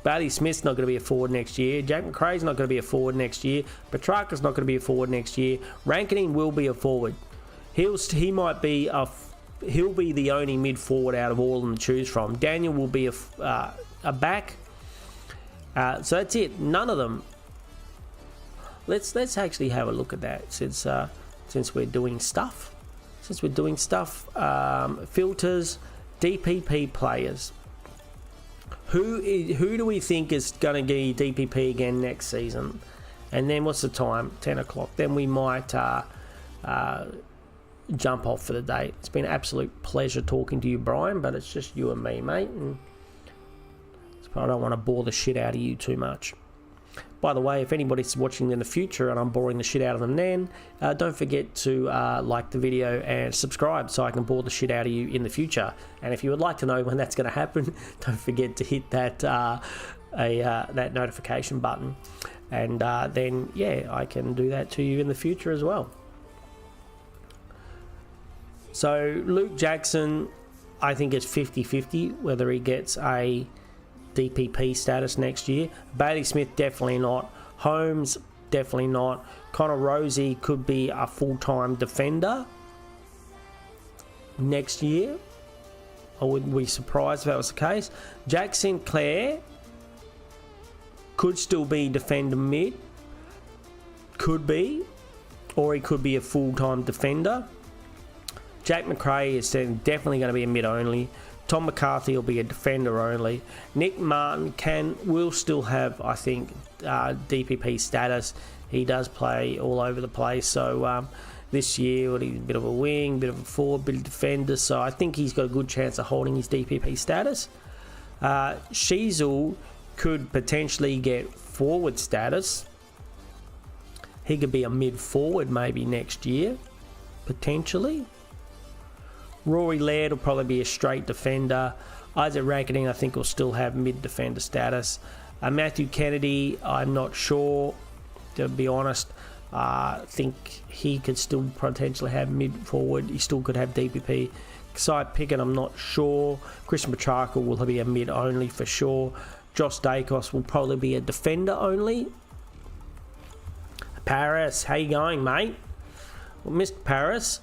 Bailey Smith's not going to be a forward next year. Jack McRae's not going to be a forward next year. Petrarca's not going to be a forward next year. Rankin will be a forward. He'll be the only mid forward out of all of them to choose from. Daniel will be a back. So that's it. None of them. Let's actually have a look at that since we're doing stuff. Filters, DPP players. Who do we think is going to be DPP again next season? And then what's the time? 10 o'clock. Then we might jump off for the day. It's been an absolute pleasure talking to you, Brian, but it's just you and me, mate. And I don't want to bore the shit out of you too much. By the way, if anybody's watching in the future and I'm boring the shit out of them then, don't forget to like the video and subscribe so I can bore the shit out of you in the future. And if you would like to know when that's going to happen, don't forget to hit that that notification button. And then, yeah, I can do that to you in the future as well. So, Luke Jackson, I think it's 50-50 whether he gets a DPP status next year. Bailey Smith, definitely not. Holmes, definitely not. Connor Rosie could be a full-time defender next year. I wouldn't be surprised if that was the case. Jack Sinclair could still be defender mid. Could be. Or he could be a full-time defender. Jack McRae is definitely going to be a mid only. Tom McCarthy will be a defender only. Nick Martin will still have, I think, DPP status. He does play all over the place. So this year, he's a bit of a wing, bit of a forward, bit of a defender. So I think he's got a good chance of holding his DPP status. Sheasel could potentially get forward status. He could be a mid forward maybe next year, potentially. Rory Laird will probably be a straight defender. Isaac Rankin, I think, will still have mid-defender status. Matthew Kennedy, I'm not sure, to be honest. I think he could still potentially have mid-forward. He still could have DPP. Cy Pickett, I'm not sure. Christian Petrarca will be a mid-only for sure. Josh Dacos will probably be a defender only. Paris, how you going, mate? Well, Mr. Paris,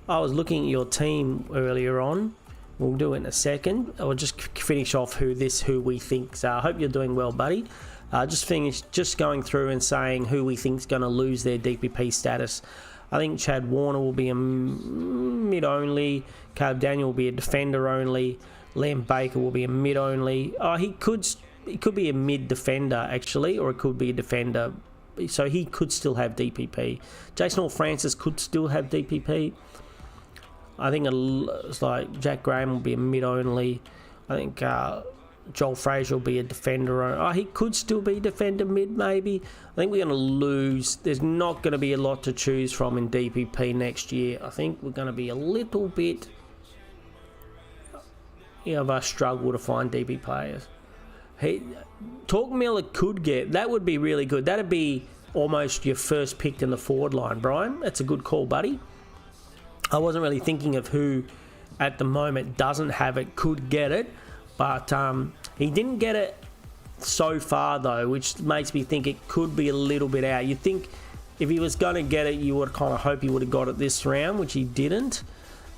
I was looking at your team earlier on. We'll do it in a second. I'll just finish off who we think. I hope you're doing well, buddy. Just going through and saying who we think's going to lose their DPP status. I think Chad Warner will be a mid only. Caleb Daniel will be a defender only. Liam Baker will be a mid only. He could be a mid defender actually, or it could be a defender. So he could still have DPP. Jason Hall-Francis could still have DPP. I think it's like Jack Graham will be a mid-only. I think Joel Frazier will be a defender. He could still be defender mid, maybe. I think we're going to lose. There's not going to be a lot to choose from in DPP next year. I think we're going to be a little bit of a struggle to find DP players. Talk Miller could get. That would be really good. That'd be almost your first pick in the forward line, Brian. That's a good call, buddy. I wasn't really thinking of who at the moment doesn't have it, could get it, but he didn't get it so far though, which makes me think it could be a little bit out. You'd think if he was going to get it, you would kind of hope he would have got it this round, which he didn't.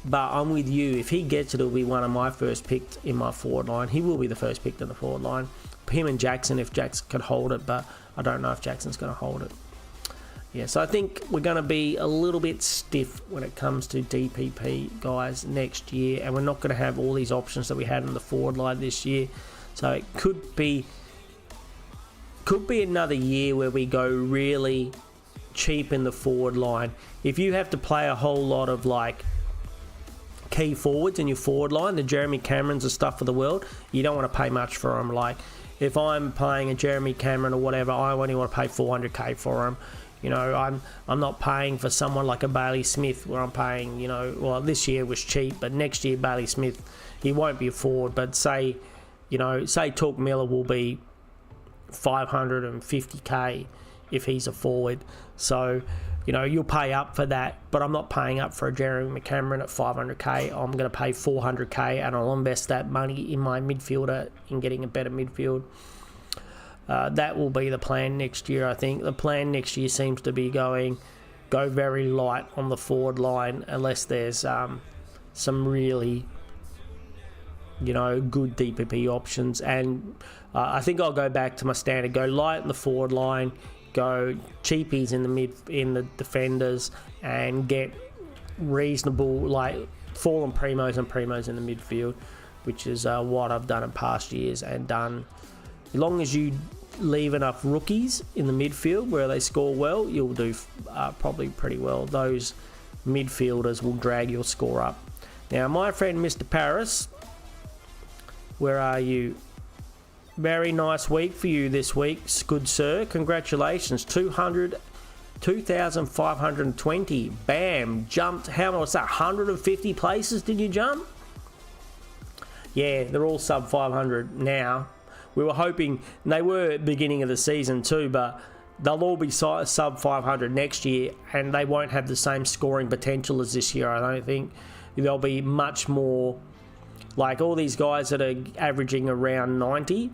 But I'm with you. If he gets it, it'll be one of my first picks in my forward line. He will be the first pick in the forward line. Him and Jackson, if Jackson could hold it, but I don't know if Jackson's going to hold it. Yeah, so I think we're going to be a little bit stiff when it comes to DPP, guys, next year. And we're not going to have all these options that we had in the forward line this year. So it could be another year where we go really cheap in the forward line. If you have to play a whole lot of like key forwards in your forward line, the Jeremy Camerons and stuff of the world, you don't want to pay much for them. Like if I'm playing a Jeremy Cameron or whatever, I only want to pay 400k for them. You know, I'm not paying for someone like a Bailey Smith where I'm paying, you know, well, this year was cheap, but next year Bailey Smith, he won't be a forward, but say, you know, say Talk Miller will be 550k if he's a forward. So, you know, you'll pay up for that, but I'm not paying up for a Jeremy Cameron at 500k. I'm going to pay 400k and I'll invest that money in my midfielder in getting a better midfield. That will be the plan next year, I think. The plan next year seems to be go very light on the forward line unless there's some really, you know, good DPP options. And I think I'll go back to my standard. Go light in the forward line, go cheapies in the defenders, and get reasonable, like, fallen primos and primos in the midfield, which is what I've done in past years and done. As long as you leave enough rookies in the midfield where they score well, you'll do probably pretty well. Those midfielders will drag your score up. Now, my friend Mr. Paris, where are you? Very nice week for you this week, good sir. Congratulations. 2,520. Bam. Jumped, how much was that? 150 places did you jump? Yeah, they're all sub 500 now. We were hoping, and they were at the beginning of the season too, but they'll all be sub 500 next year, and they won't have the same scoring potential as this year, I don't think. They'll be much more, like all these guys that are averaging around 90,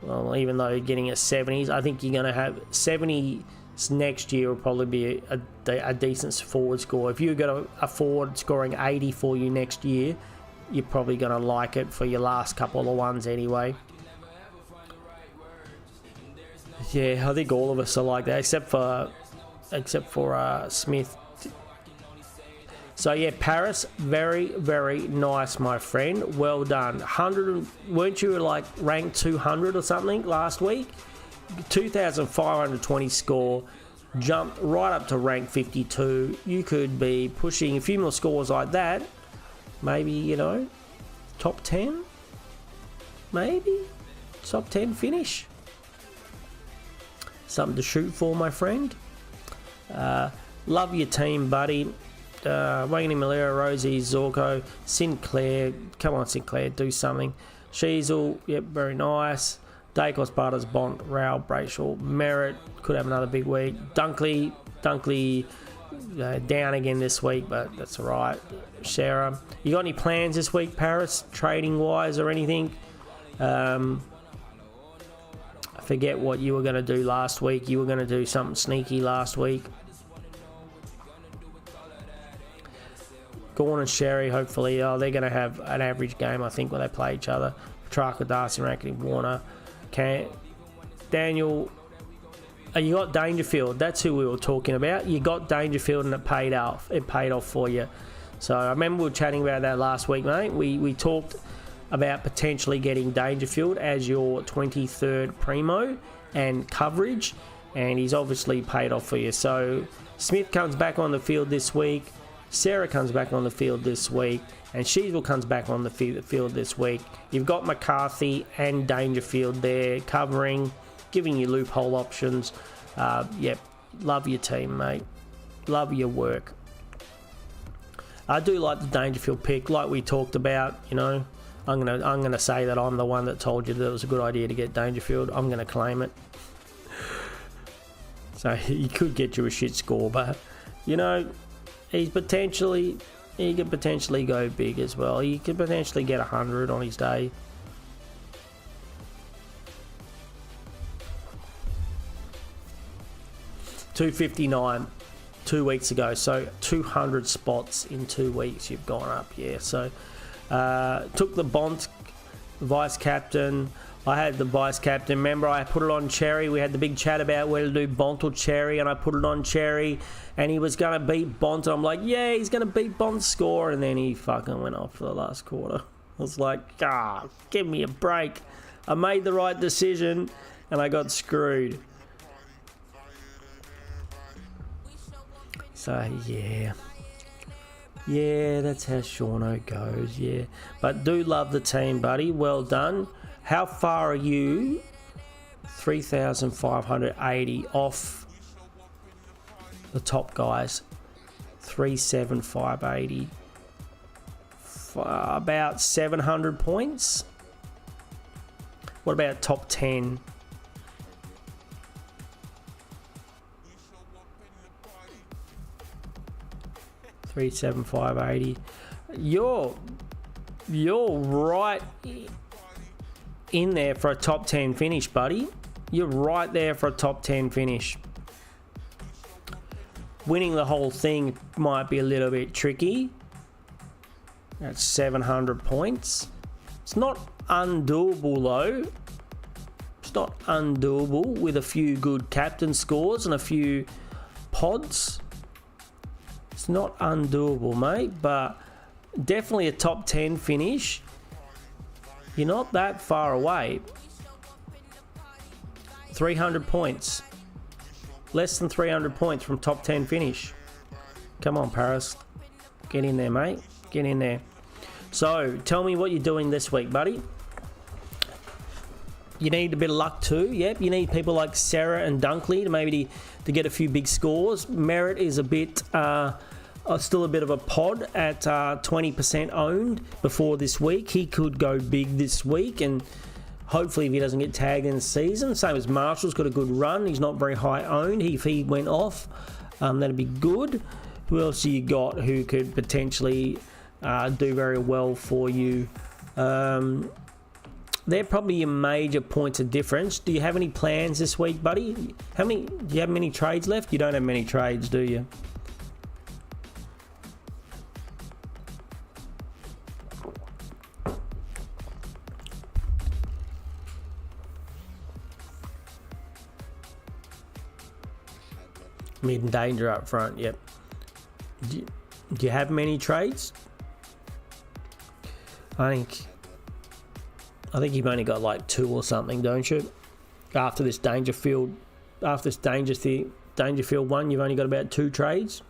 well, even though you're getting a 70s, I think you're going to have 70s next year will probably be a decent forward score. If you've got a forward scoring 80 for you next year, you're probably going to like it for your last couple of ones anyway. Yeah, I think all of us are like that, except for Smith. So yeah, Paris, very, very nice, my friend. Well done. 100, weren't you like ranked 200 or something last week? 2,520 score, jumped right up to rank 52. You could be pushing a few more scores like that. Maybe, you know, top 10? Maybe? Top 10 finish? Something to shoot for, my friend. Love your team, buddy. Wayne Malera, Rosie, Zorko, Sinclair. Come on, Sinclair, do something. Sheasel, yep, very nice. Dacos, Butters, Bont, Rao, Brayshaw, Merritt, could have another big week. Dunkley, down again this week, but that's all right. Shara, you got any plans this week, Paris, trading-wise or anything? I forget what you were going to do last week. You were going to do something sneaky last week. Gorn and Sherry, hopefully, they're going to have an average game, I think, when they play each other. Petrarca, Darcy, Rankin, Warner. Daniel, you got Dangerfield. That's who we were talking about. You got Dangerfield and it paid off. It paid off for you. So I remember we were chatting about that last week, mate. We talked about potentially getting Dangerfield as your 23rd primo and coverage, and he's obviously paid off for you. So Smith comes back on the field this week, Sarah comes back on the field this week, and Sheasel comes back on the field this week. You've got McCarthy and Dangerfield there covering, giving you loophole options. Yep, love your team, mate. Love your work. I do like the Dangerfield pick, like we talked about, you know. I'm gonna say that I'm the one that told you that it was a good idea to get Dangerfield. I'm gonna claim it. So he could get you a shit score, but you know, he could potentially go big as well. He could potentially get 100 on his day. $259 2 weeks ago, so 200 spots in 2 weeks you've gone up. Yeah, so took the Bont vice captain. I had the vice captain. Remember, I put it on Cherry. We had the big chat about whether to do Bont or Cherry, and I put it on Cherry, and he was going to beat Bont. And I'm like, yeah, he's going to beat Bont's score, and then he fucking went off for the last quarter. I was like, give me a break. I made the right decision, and I got screwed. So, yeah. Yeah, that's how Seano goes, yeah. But do love the team, buddy. Well done. How far are you? 3,580 off the top guys. 3,750. About 700 points. What about top 10? $3,750. You're right in there for a top 10 finish, buddy. You're right there for a top 10 finish. Winning the whole thing might be a little bit tricky. That's 700 points. It's not undoable though. It's not undoable with a few good captain scores and a few pods. It's not undoable, mate, but definitely a top 10 finish. You're not that far away. 300 points. Less than 300 points from top 10 finish. Come on, Paris. Get in there, mate. Get in there. So, tell me what you're doing this week, buddy. You need a bit of luck too. Yep, you need people like Sarah and Dunkley to maybe to get a few big scores. Merritt is a bit, still a bit of a pod at 20% owned before this week. He could go big this week, and hopefully if he doesn't get tagged in the season. Same as Marshall's got a good run. He's not very high owned. If he went off, that'd be good. Who else you got who could potentially do very well for you? They're probably your major points of difference. Do you have any plans this week, buddy? Do you have many trades left? You don't have many trades, do you? Mid and danger up front, yep. Do you have many trades? I think you've only got like 2 or something, don't you? After this Dangerfield one, you've only got about 2 trades.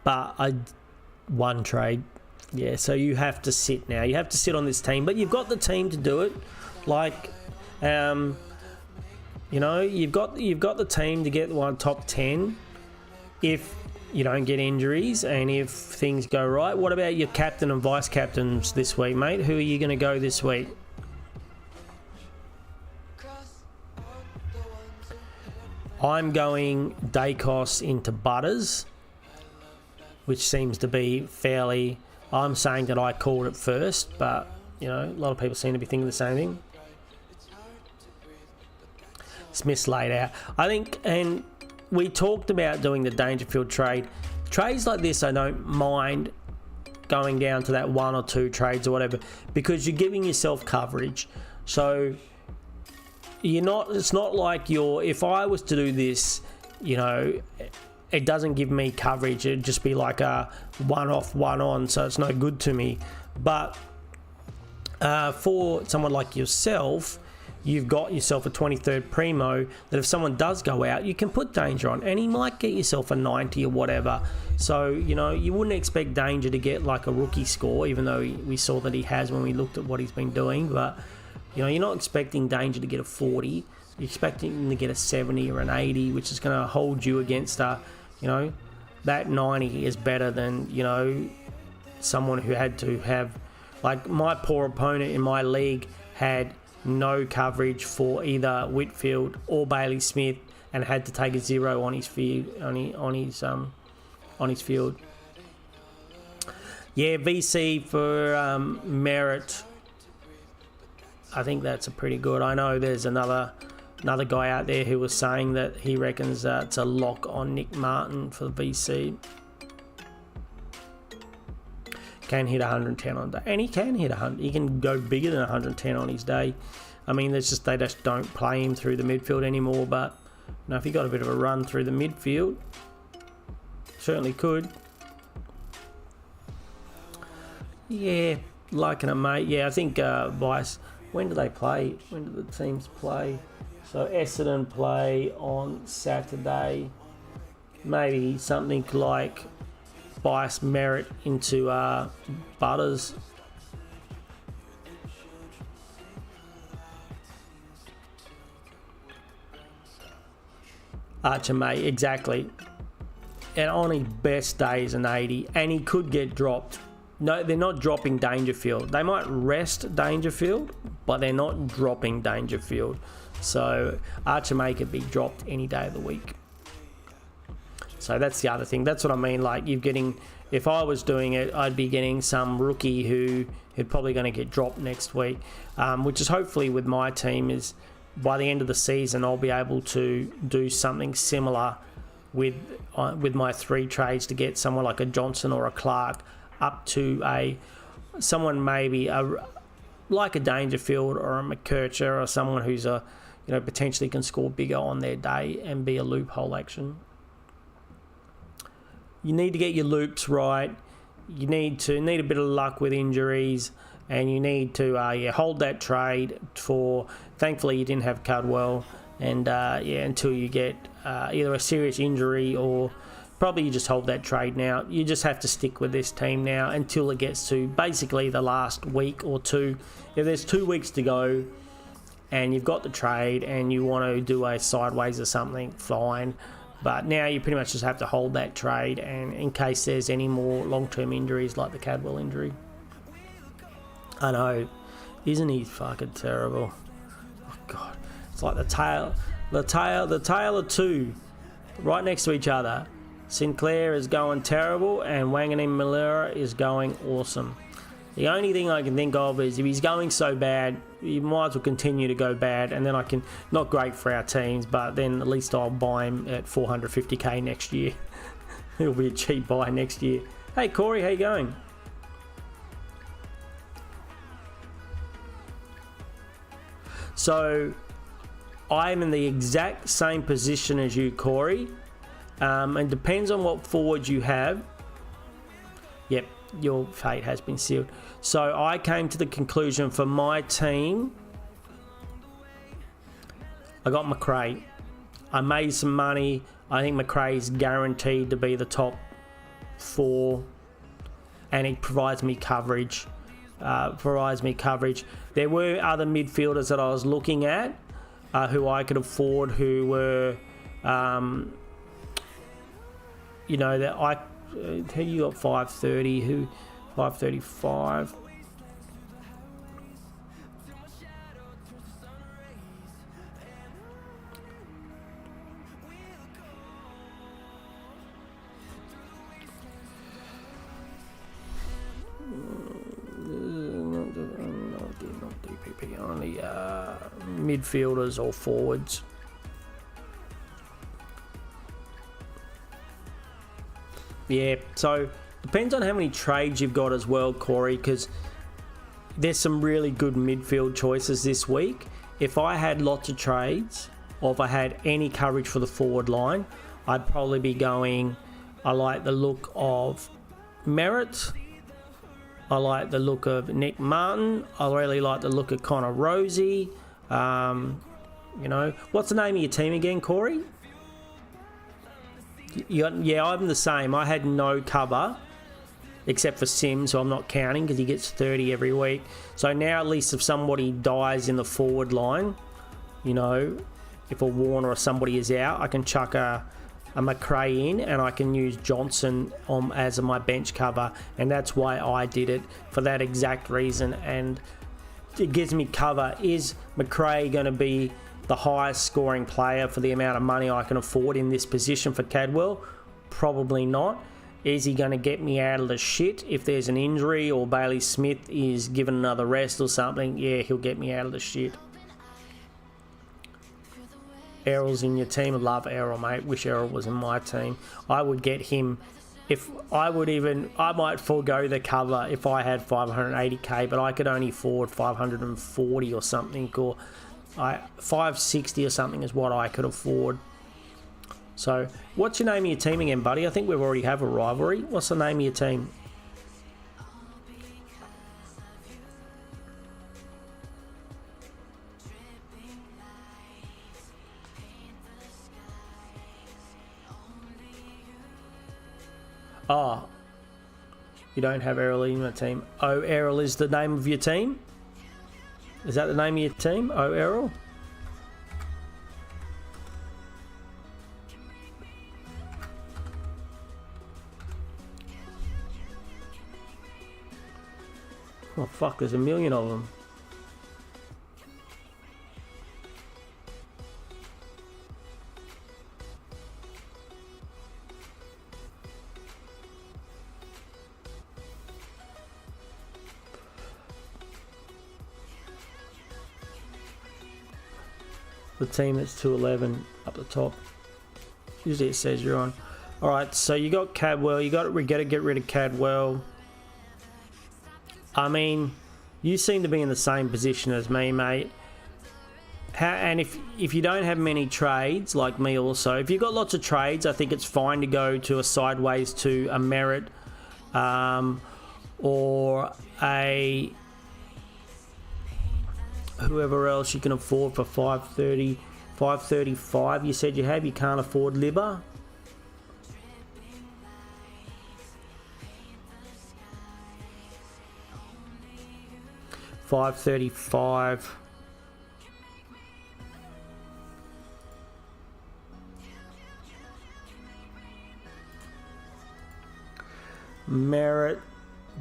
But 1 trade. Yeah, so you have to sit now. You have to sit on this team, but you've got the team to do it. Like, you know, you've got the team to get one top 10 if you don't get injuries and if things go right. What about your captain and vice captains this week, mate? Who are you going to go this week? I'm going Dacos into Butters, which seems to be fairly... I'm saying that I called it first, but, you know, a lot of people seem to be thinking the same thing. Smith's laid out. I think, and we talked about doing the Dangerfield trade. Trades like this, I don't mind going down to that 1 or 2 trades or whatever, because you're giving yourself coverage. So it's not like if I was to do this, you know, it doesn't give me coverage. It'd just be like a 1 off, 1 on, so it's no good to me. But for someone like yourself, you've got yourself a 23rd primo that if someone does go out, you can put Danger on, and he might get yourself a 90 or whatever. So, you know, you wouldn't expect Danger to get like a rookie score, even though we saw that he has when we looked at what he's been doing. But, you know, you're not expecting Danger to get a 40. You're expecting him to get a 70 or an 80, which is going to hold you against you know, that 90 is better than, you know, someone who had to have, like my poor opponent in my league had no coverage for either Whitfield or Bailey Smith and had to take a 0 on his field. On his field. Yeah, VC for Merritt. I think that's a pretty good. I know there's another guy out there who was saying that he reckons it's a lock on Nick Martin for the VC. Can hit 110 on day, and he can hit 100. He can go bigger than 110 on his day. I mean, they just don't play him through the midfield anymore. But you know, if he got a bit of a run through the midfield, certainly could. Yeah, liking it, mate. Yeah, I think Vice. When do they play? When do the teams play? So Essendon play on Saturday. Maybe something like bias Merit into Butters. Archer May, exactly. And on his best day is an 80, and he could get dropped. No, they're not dropping Dangerfield. They might rest Dangerfield, but they're not dropping Dangerfield. So Archer May could be dropped any day of the week. So that's the other thing. That's what I mean. Like, you're getting, if I was doing it, I'd be getting some rookie who's probably going to get dropped next week, which is hopefully with my team is by the end of the season, I'll be able to do something similar with my 3 trades to get someone like a Johnson or a Clark up to someone maybe like a Dangerfield or a McKercher or someone who's potentially can score bigger on their day and be a loophole action. You need to get your loops right. You need a bit of luck with injuries, and you need to hold that trade for. Thankfully, you didn't have Cudwell, and until you get either a serious injury or probably you just hold that trade now. You just have to stick with this team now until it gets to basically the last week or two. If there's 2 weeks to go, and you've got the trade, and you want to do a sideways or something, fine. But now you pretty much just have to hold that trade, and in case there's any more long-term injuries like the Cadwell injury. I know, isn't he fucking terrible? Oh God, it's like the tail of two, right next to each other. Sinclair is going terrible, and Wanganeen-Malera is going awesome. The only thing I can think of is if he's going so bad, he might as well continue to go bad, and then I can, not great for our teams, but then at least I'll buy him at 450k next year. It'll be a cheap buy next year. Hey Corey, how you going? So I'm in the exact same position as you, Corey, and depends on what forwards you have. Yep, your fate has been sealed. So I came to the conclusion for my team, I got McRae. I made some money. I think McRae's guaranteed to be the top 4, and he provides me coverage. There were other midfielders that I was looking at who I could afford, who were, that I. Who you got 530? Who 535? Not DPP, only midfielders or forwards. Yeah, so depends on how many trades you've got as well, Corey, because there's some really good midfield choices this week. If I had lots of trades, or if I had any coverage for the forward line, I'd probably be going, I like the look of Merritt, I like the look of Nick Martin, I really like the look of Connor Rosie. What's the name of your team again, Corey? Yeah, I'm the same. I had no cover except for Sim, so I'm not counting because he gets 30 every week. So now at least if somebody dies in the forward line, if a Warner or somebody is out, I can chuck a McRae in, and I can use Johnson as my bench cover, and that's why I did it, for that exact reason, and it gives me cover. Is McRae going to be the highest scoring player for the amount of money I can afford in this position for Cadwell? Probably not. Is he going to get me out of the shit if there's an injury or Bailey Smith is given another rest or something? Yeah, he'll get me out of the shit. Errol's in your team. Love Errol, mate. Wish Errol was in my team. I would get him. I might forego the cover if I had 580k, but I could only afford 540 or something, or 560 or something is what I could afford. So, what's your name of your team again, buddy? I think we already have a rivalry. What's the name of your team? Oh, you don't have Errol in your team. Oh, Errol is the name of your team? Is that the name of your team? Oh, Errol? Oh, fuck, there's a million of them. The team that's 211 up the top. Usually it says you're on. Alright, so you got Cadwell. You got to get rid of Cadwell. I mean, you seem to be in the same position as me, mate. And if you don't have many trades, like me also, if you've got lots of trades, I think it's fine to go to a sideways to a Merit or a whoever else you can afford for 530, 535. You said you have. You can't afford Libba. $535. Merritt,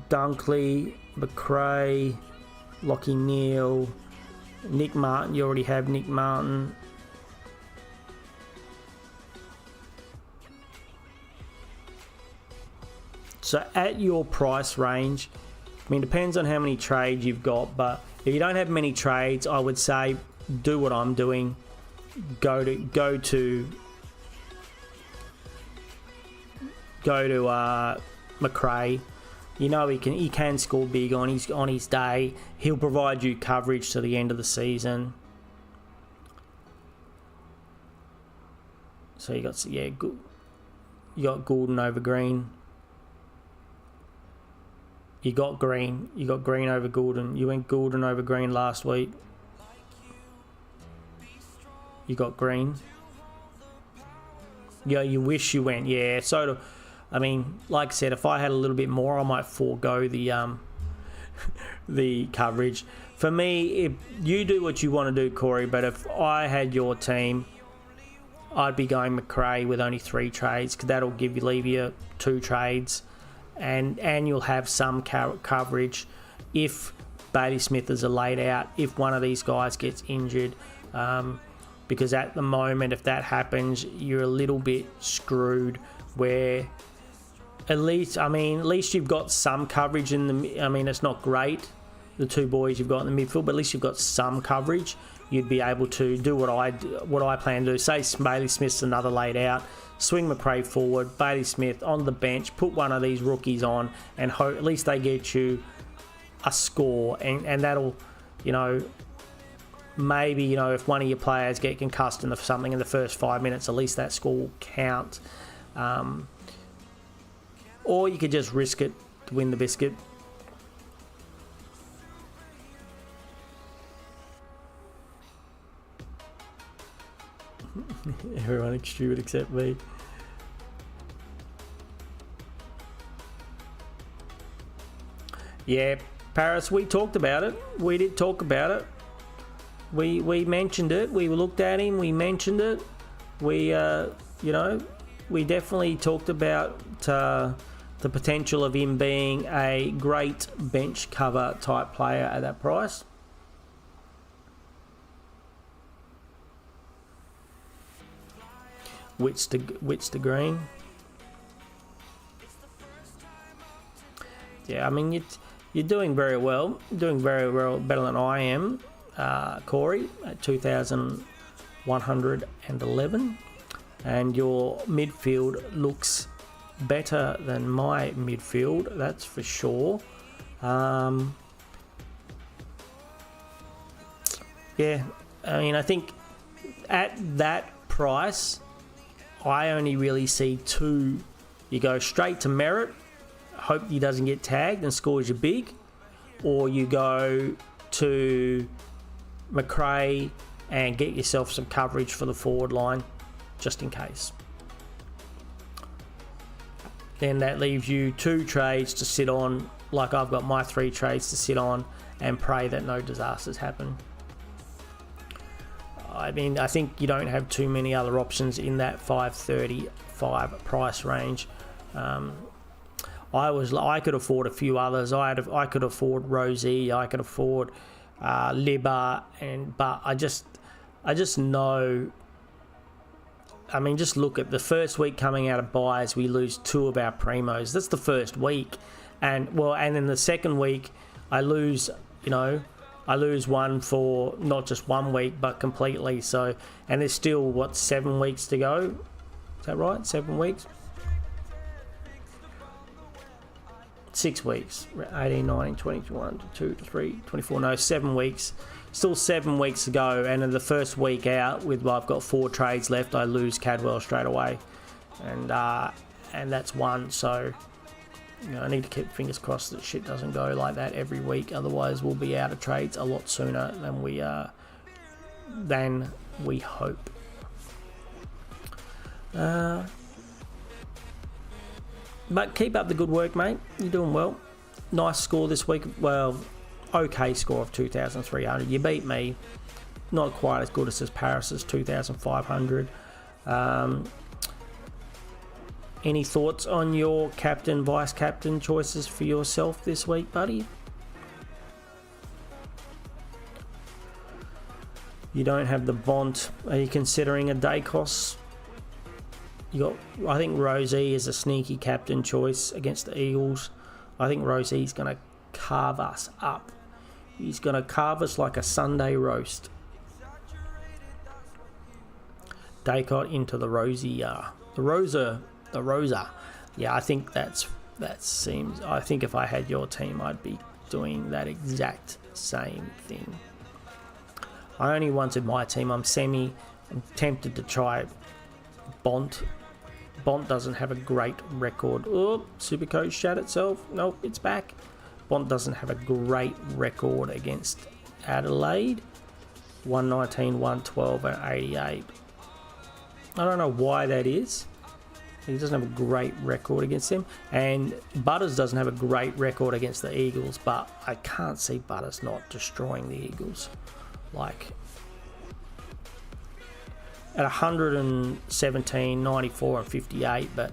Dunkley, McRae, Lockie Neal, Nick Martin. You already have Nick Martin. So at your price range, I mean, depends on how many trades you've got, but if you don't have many trades, I would say do what I'm doing. Go to McRae. You know he can score big on his day. He'll provide you coverage to the end of the season. So you got Gordon over Green. You got Green over Gordon. You went Gordon over Green last week. You got Green. Yeah, you wish you went. Yeah, so I mean, like I said, if I had a little bit more, I might forego the the coverage. For me, if you do what you want to do, Corey, but if I had your team, I'd be going McRae with only 3 trades, because that'll leave you 2 trades. And you'll have some coverage if Bailey Smith is a laid out, if one of these guys gets injured, because at the moment, if that happens, you're a little bit screwed. Where at least you've got some coverage in the. I mean, it's not great, the 2 boys you've got in the midfield, but at least you've got some coverage. You'd be able to do what I plan to do. Say Bailey Smith's another laid out. Swing McRae forward, Bailey Smith on the bench, put one of these rookies on, and hope at least they get you a score, and that'll, maybe, if one of your players get concussed in something in the first 5 minutes, at least that score will count. Or you could just risk it to win the biscuit. Everyone is stupid except me. Yeah, Paris, we talked about it. We did talk about it. We mentioned it. We looked at him. We mentioned it. We definitely talked about the potential of him being a great bench cover type player at that price. Wits to Green. Yeah, I mean, you're doing very well. Doing very well, better than I am, Corey, at 2,111. And your midfield looks better than my midfield, that's for sure. Yeah, I mean, I think at that price, I only really see 2. You go straight to Merritt, hope he doesn't get tagged and scores you big, or you go to McRae and get yourself some coverage for the forward line, just in case. then that leaves you 2 trades to sit on. Like I've got my 3 trades to sit on and pray that no disasters happen. I mean, I think you don't have too many other options in that 535 price range. I could afford a few others. I could afford Rosie. I could afford Libba, but I just know. I mean, just look at the first week coming out of buys, we lose 2 of our primos. That's the first week, and then the second week, I lose one for not just 1 week, but completely. So, and there's still 7 weeks to go. Is that right? 7 weeks. 6 weeks, 18, 19, 20, 21, 22, 23, 24, no, 7 weeks. Still 7 weeks to go, and in the first week out, I've got 4 trades left, I lose Cadwell straight away. And that's 1, so I need to keep fingers crossed that shit doesn't go like that every week, otherwise we'll be out of trades a lot sooner than we hope. But keep up the good work, mate. You're doing well. Nice score this week. Well, okay score of 2,300. You beat me. Not quite as good as Paris's 2,500. Any thoughts on your captain, vice captain choices for yourself this week, buddy? You don't have the Bont. Are you considering a Dacos? I think Rosie is a sneaky captain choice against the Eagles. I think Rosie's going to carve us up. He's going to carve us like a Sunday roast. Dacot into the Rosie. The Rosa. Yeah, I think that seems. I think if I had your team, I'd be doing that exact same thing. I only wanted my team. I'm tempted to try Bont. Bont doesn't have a great record. Oh, Supercoach shat itself. Nope, it's back. Bont doesn't have a great record against Adelaide. 119, 112, and 88. I don't know why that is. He doesn't have a great record against them. And Butters doesn't have a great record against the Eagles, but I can't see Butters not destroying the Eagles. Like, at 117, 94 and 58, but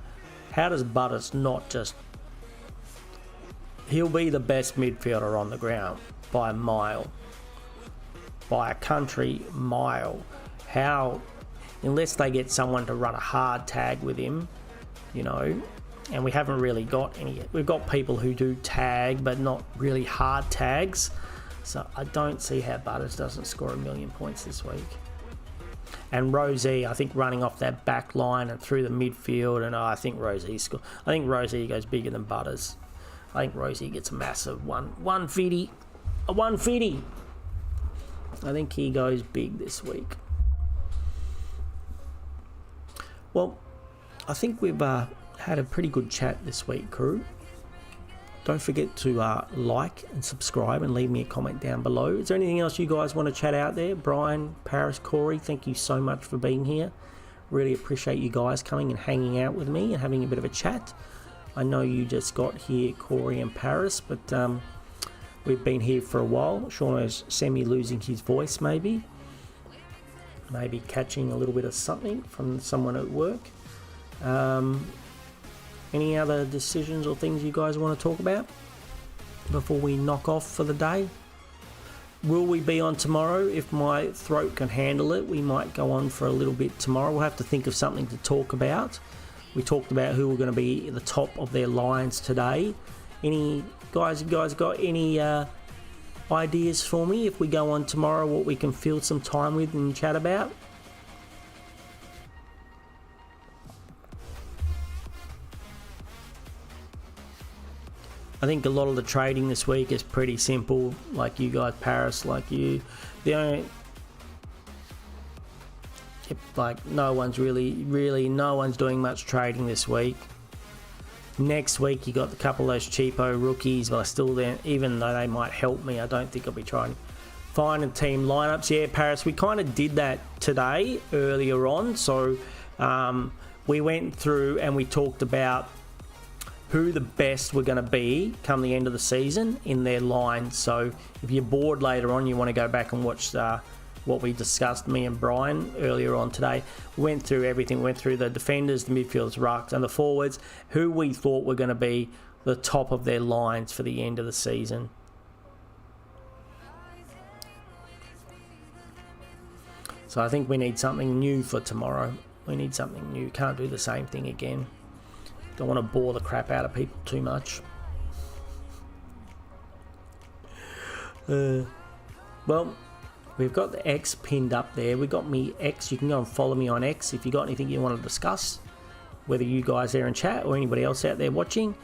how does Butters not just... He'll be the best midfielder on the ground by a mile. By a country mile. How, unless they get someone to run a hard tag with him, and we haven't really got any... We've got people who do tag, but not really hard tags. So I don't see how Butters doesn't score 1,000,000 points this week. And Rosie, I think running off that back line and through the midfield, and I think Rosie goes bigger than Butters. I think Rosie gets a massive 150. A 150. I think he goes big this week. Well, I think we've had a pretty good chat this week, crew. Don't forget to like and subscribe and leave me a comment down below. Is there anything else you guys want to chat out there? Brian, Paris, Corey, thank you so much for being here. Really appreciate you guys coming and hanging out with me and having a bit of a chat. I know you just got here, Corey and Paris, but we've been here for a while. Seano's semi-losing his voice, maybe catching a little bit of something from someone at work. Any other decisions or things you guys want to talk about before we knock off for the day? Will we be on tomorrow? If my throat can handle it, we might go on for a little bit tomorrow. We'll have to think of something to talk about. We talked about who were going to be at the top of their lines today. You guys got any ideas for me if we go on tomorrow, what we can fill some time with and chat about? I think a lot of the trading this week is pretty simple, like you guys, Paris, like you. No one's no one's doing much trading this week. Next week you got a couple of those cheapo rookies, but I still then, even though they might help me, I don't think I'll be trying finding team lineups. Yeah, Paris, we kind of did that today earlier on. So we went through and we talked about who the best were going to be come the end of the season in their line. So if you're bored later on, you want to go back and watch what we discussed, me and Brian, earlier on today. We went through everything, went through the defenders, the midfielders, rucks, and the forwards, who we thought were going to be the top of their lines for the end of the season. So I think we need something new for tomorrow. We need something new. Can't do the same thing again. Don't want to bore the crap out of people too much. Well, we've got the X pinned up there. We've got me X. You can go and follow me on X if you've got anything you want to discuss. Whether you guys there in chat or anybody else out there watching.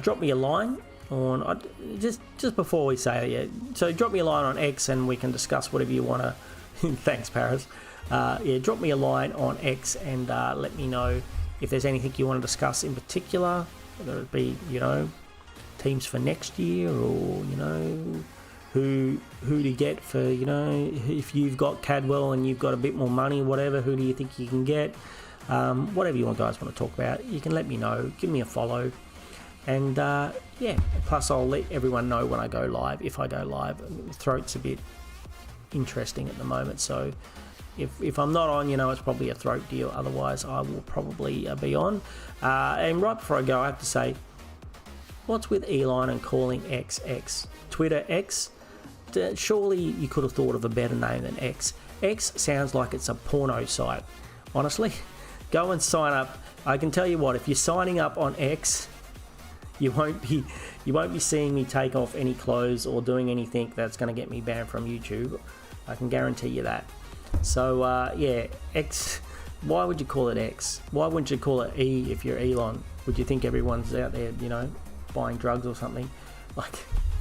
Drop me a line on... just before we say it, yeah. So drop me a line on X and we can discuss whatever you want to... Thanks, Paris. Yeah, drop me a line on X and let me know if there's anything you want to discuss in particular. Whether it be, you know, teams for next year or, you know... Who to get for, you know, if you've got Cadwell and you've got a bit more money, whatever, who do you think you can get? Whatever you guys want to talk about, you can let me know. Give me a follow. And, yeah, plus I'll let everyone know when I go live, if I go live. The throat's a bit interesting at the moment, so if I'm not on, you know, it's probably a throat deal. Otherwise, I will probably be on. And right before I go, I have to say, what's with Elon and calling XX? Twitter X? Surely you could have thought of a better name than X. X sounds like it's a porno site. Honestly, go and sign up. I can tell you what, if you're signing up on X, you won't be seeing me take off any clothes or doing anything that's going to get me banned from YouTube. I can guarantee you that. So yeah, X. Why would you call it X? Why wouldn't you call it E if you're Elon? Would you think everyone's out there, you know, buying drugs or something? Like,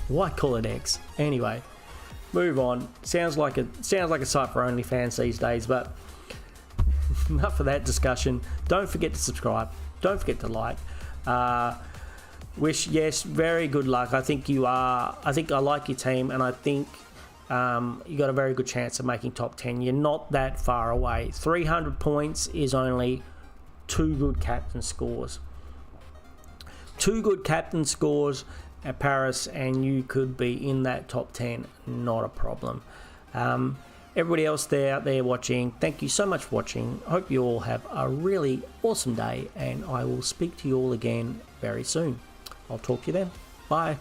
why call it X? Anyway, move on. Sounds like a site for OnlyFans these days, but enough of that discussion. Don't forget to subscribe. Don't forget to like. Wish, yes, very good luck. I think I like your team, and I think you got a very good chance of making top 10. You're not that far away. 300 points is only 2 good captain scores. 2 good captain scores at Paris, and you could be in that top 10. Not a problem. Everybody else out there watching, thank you so much for watching. I hope you all have a really awesome day, and I will speak to you all again very soon. I'll talk to you then. Bye.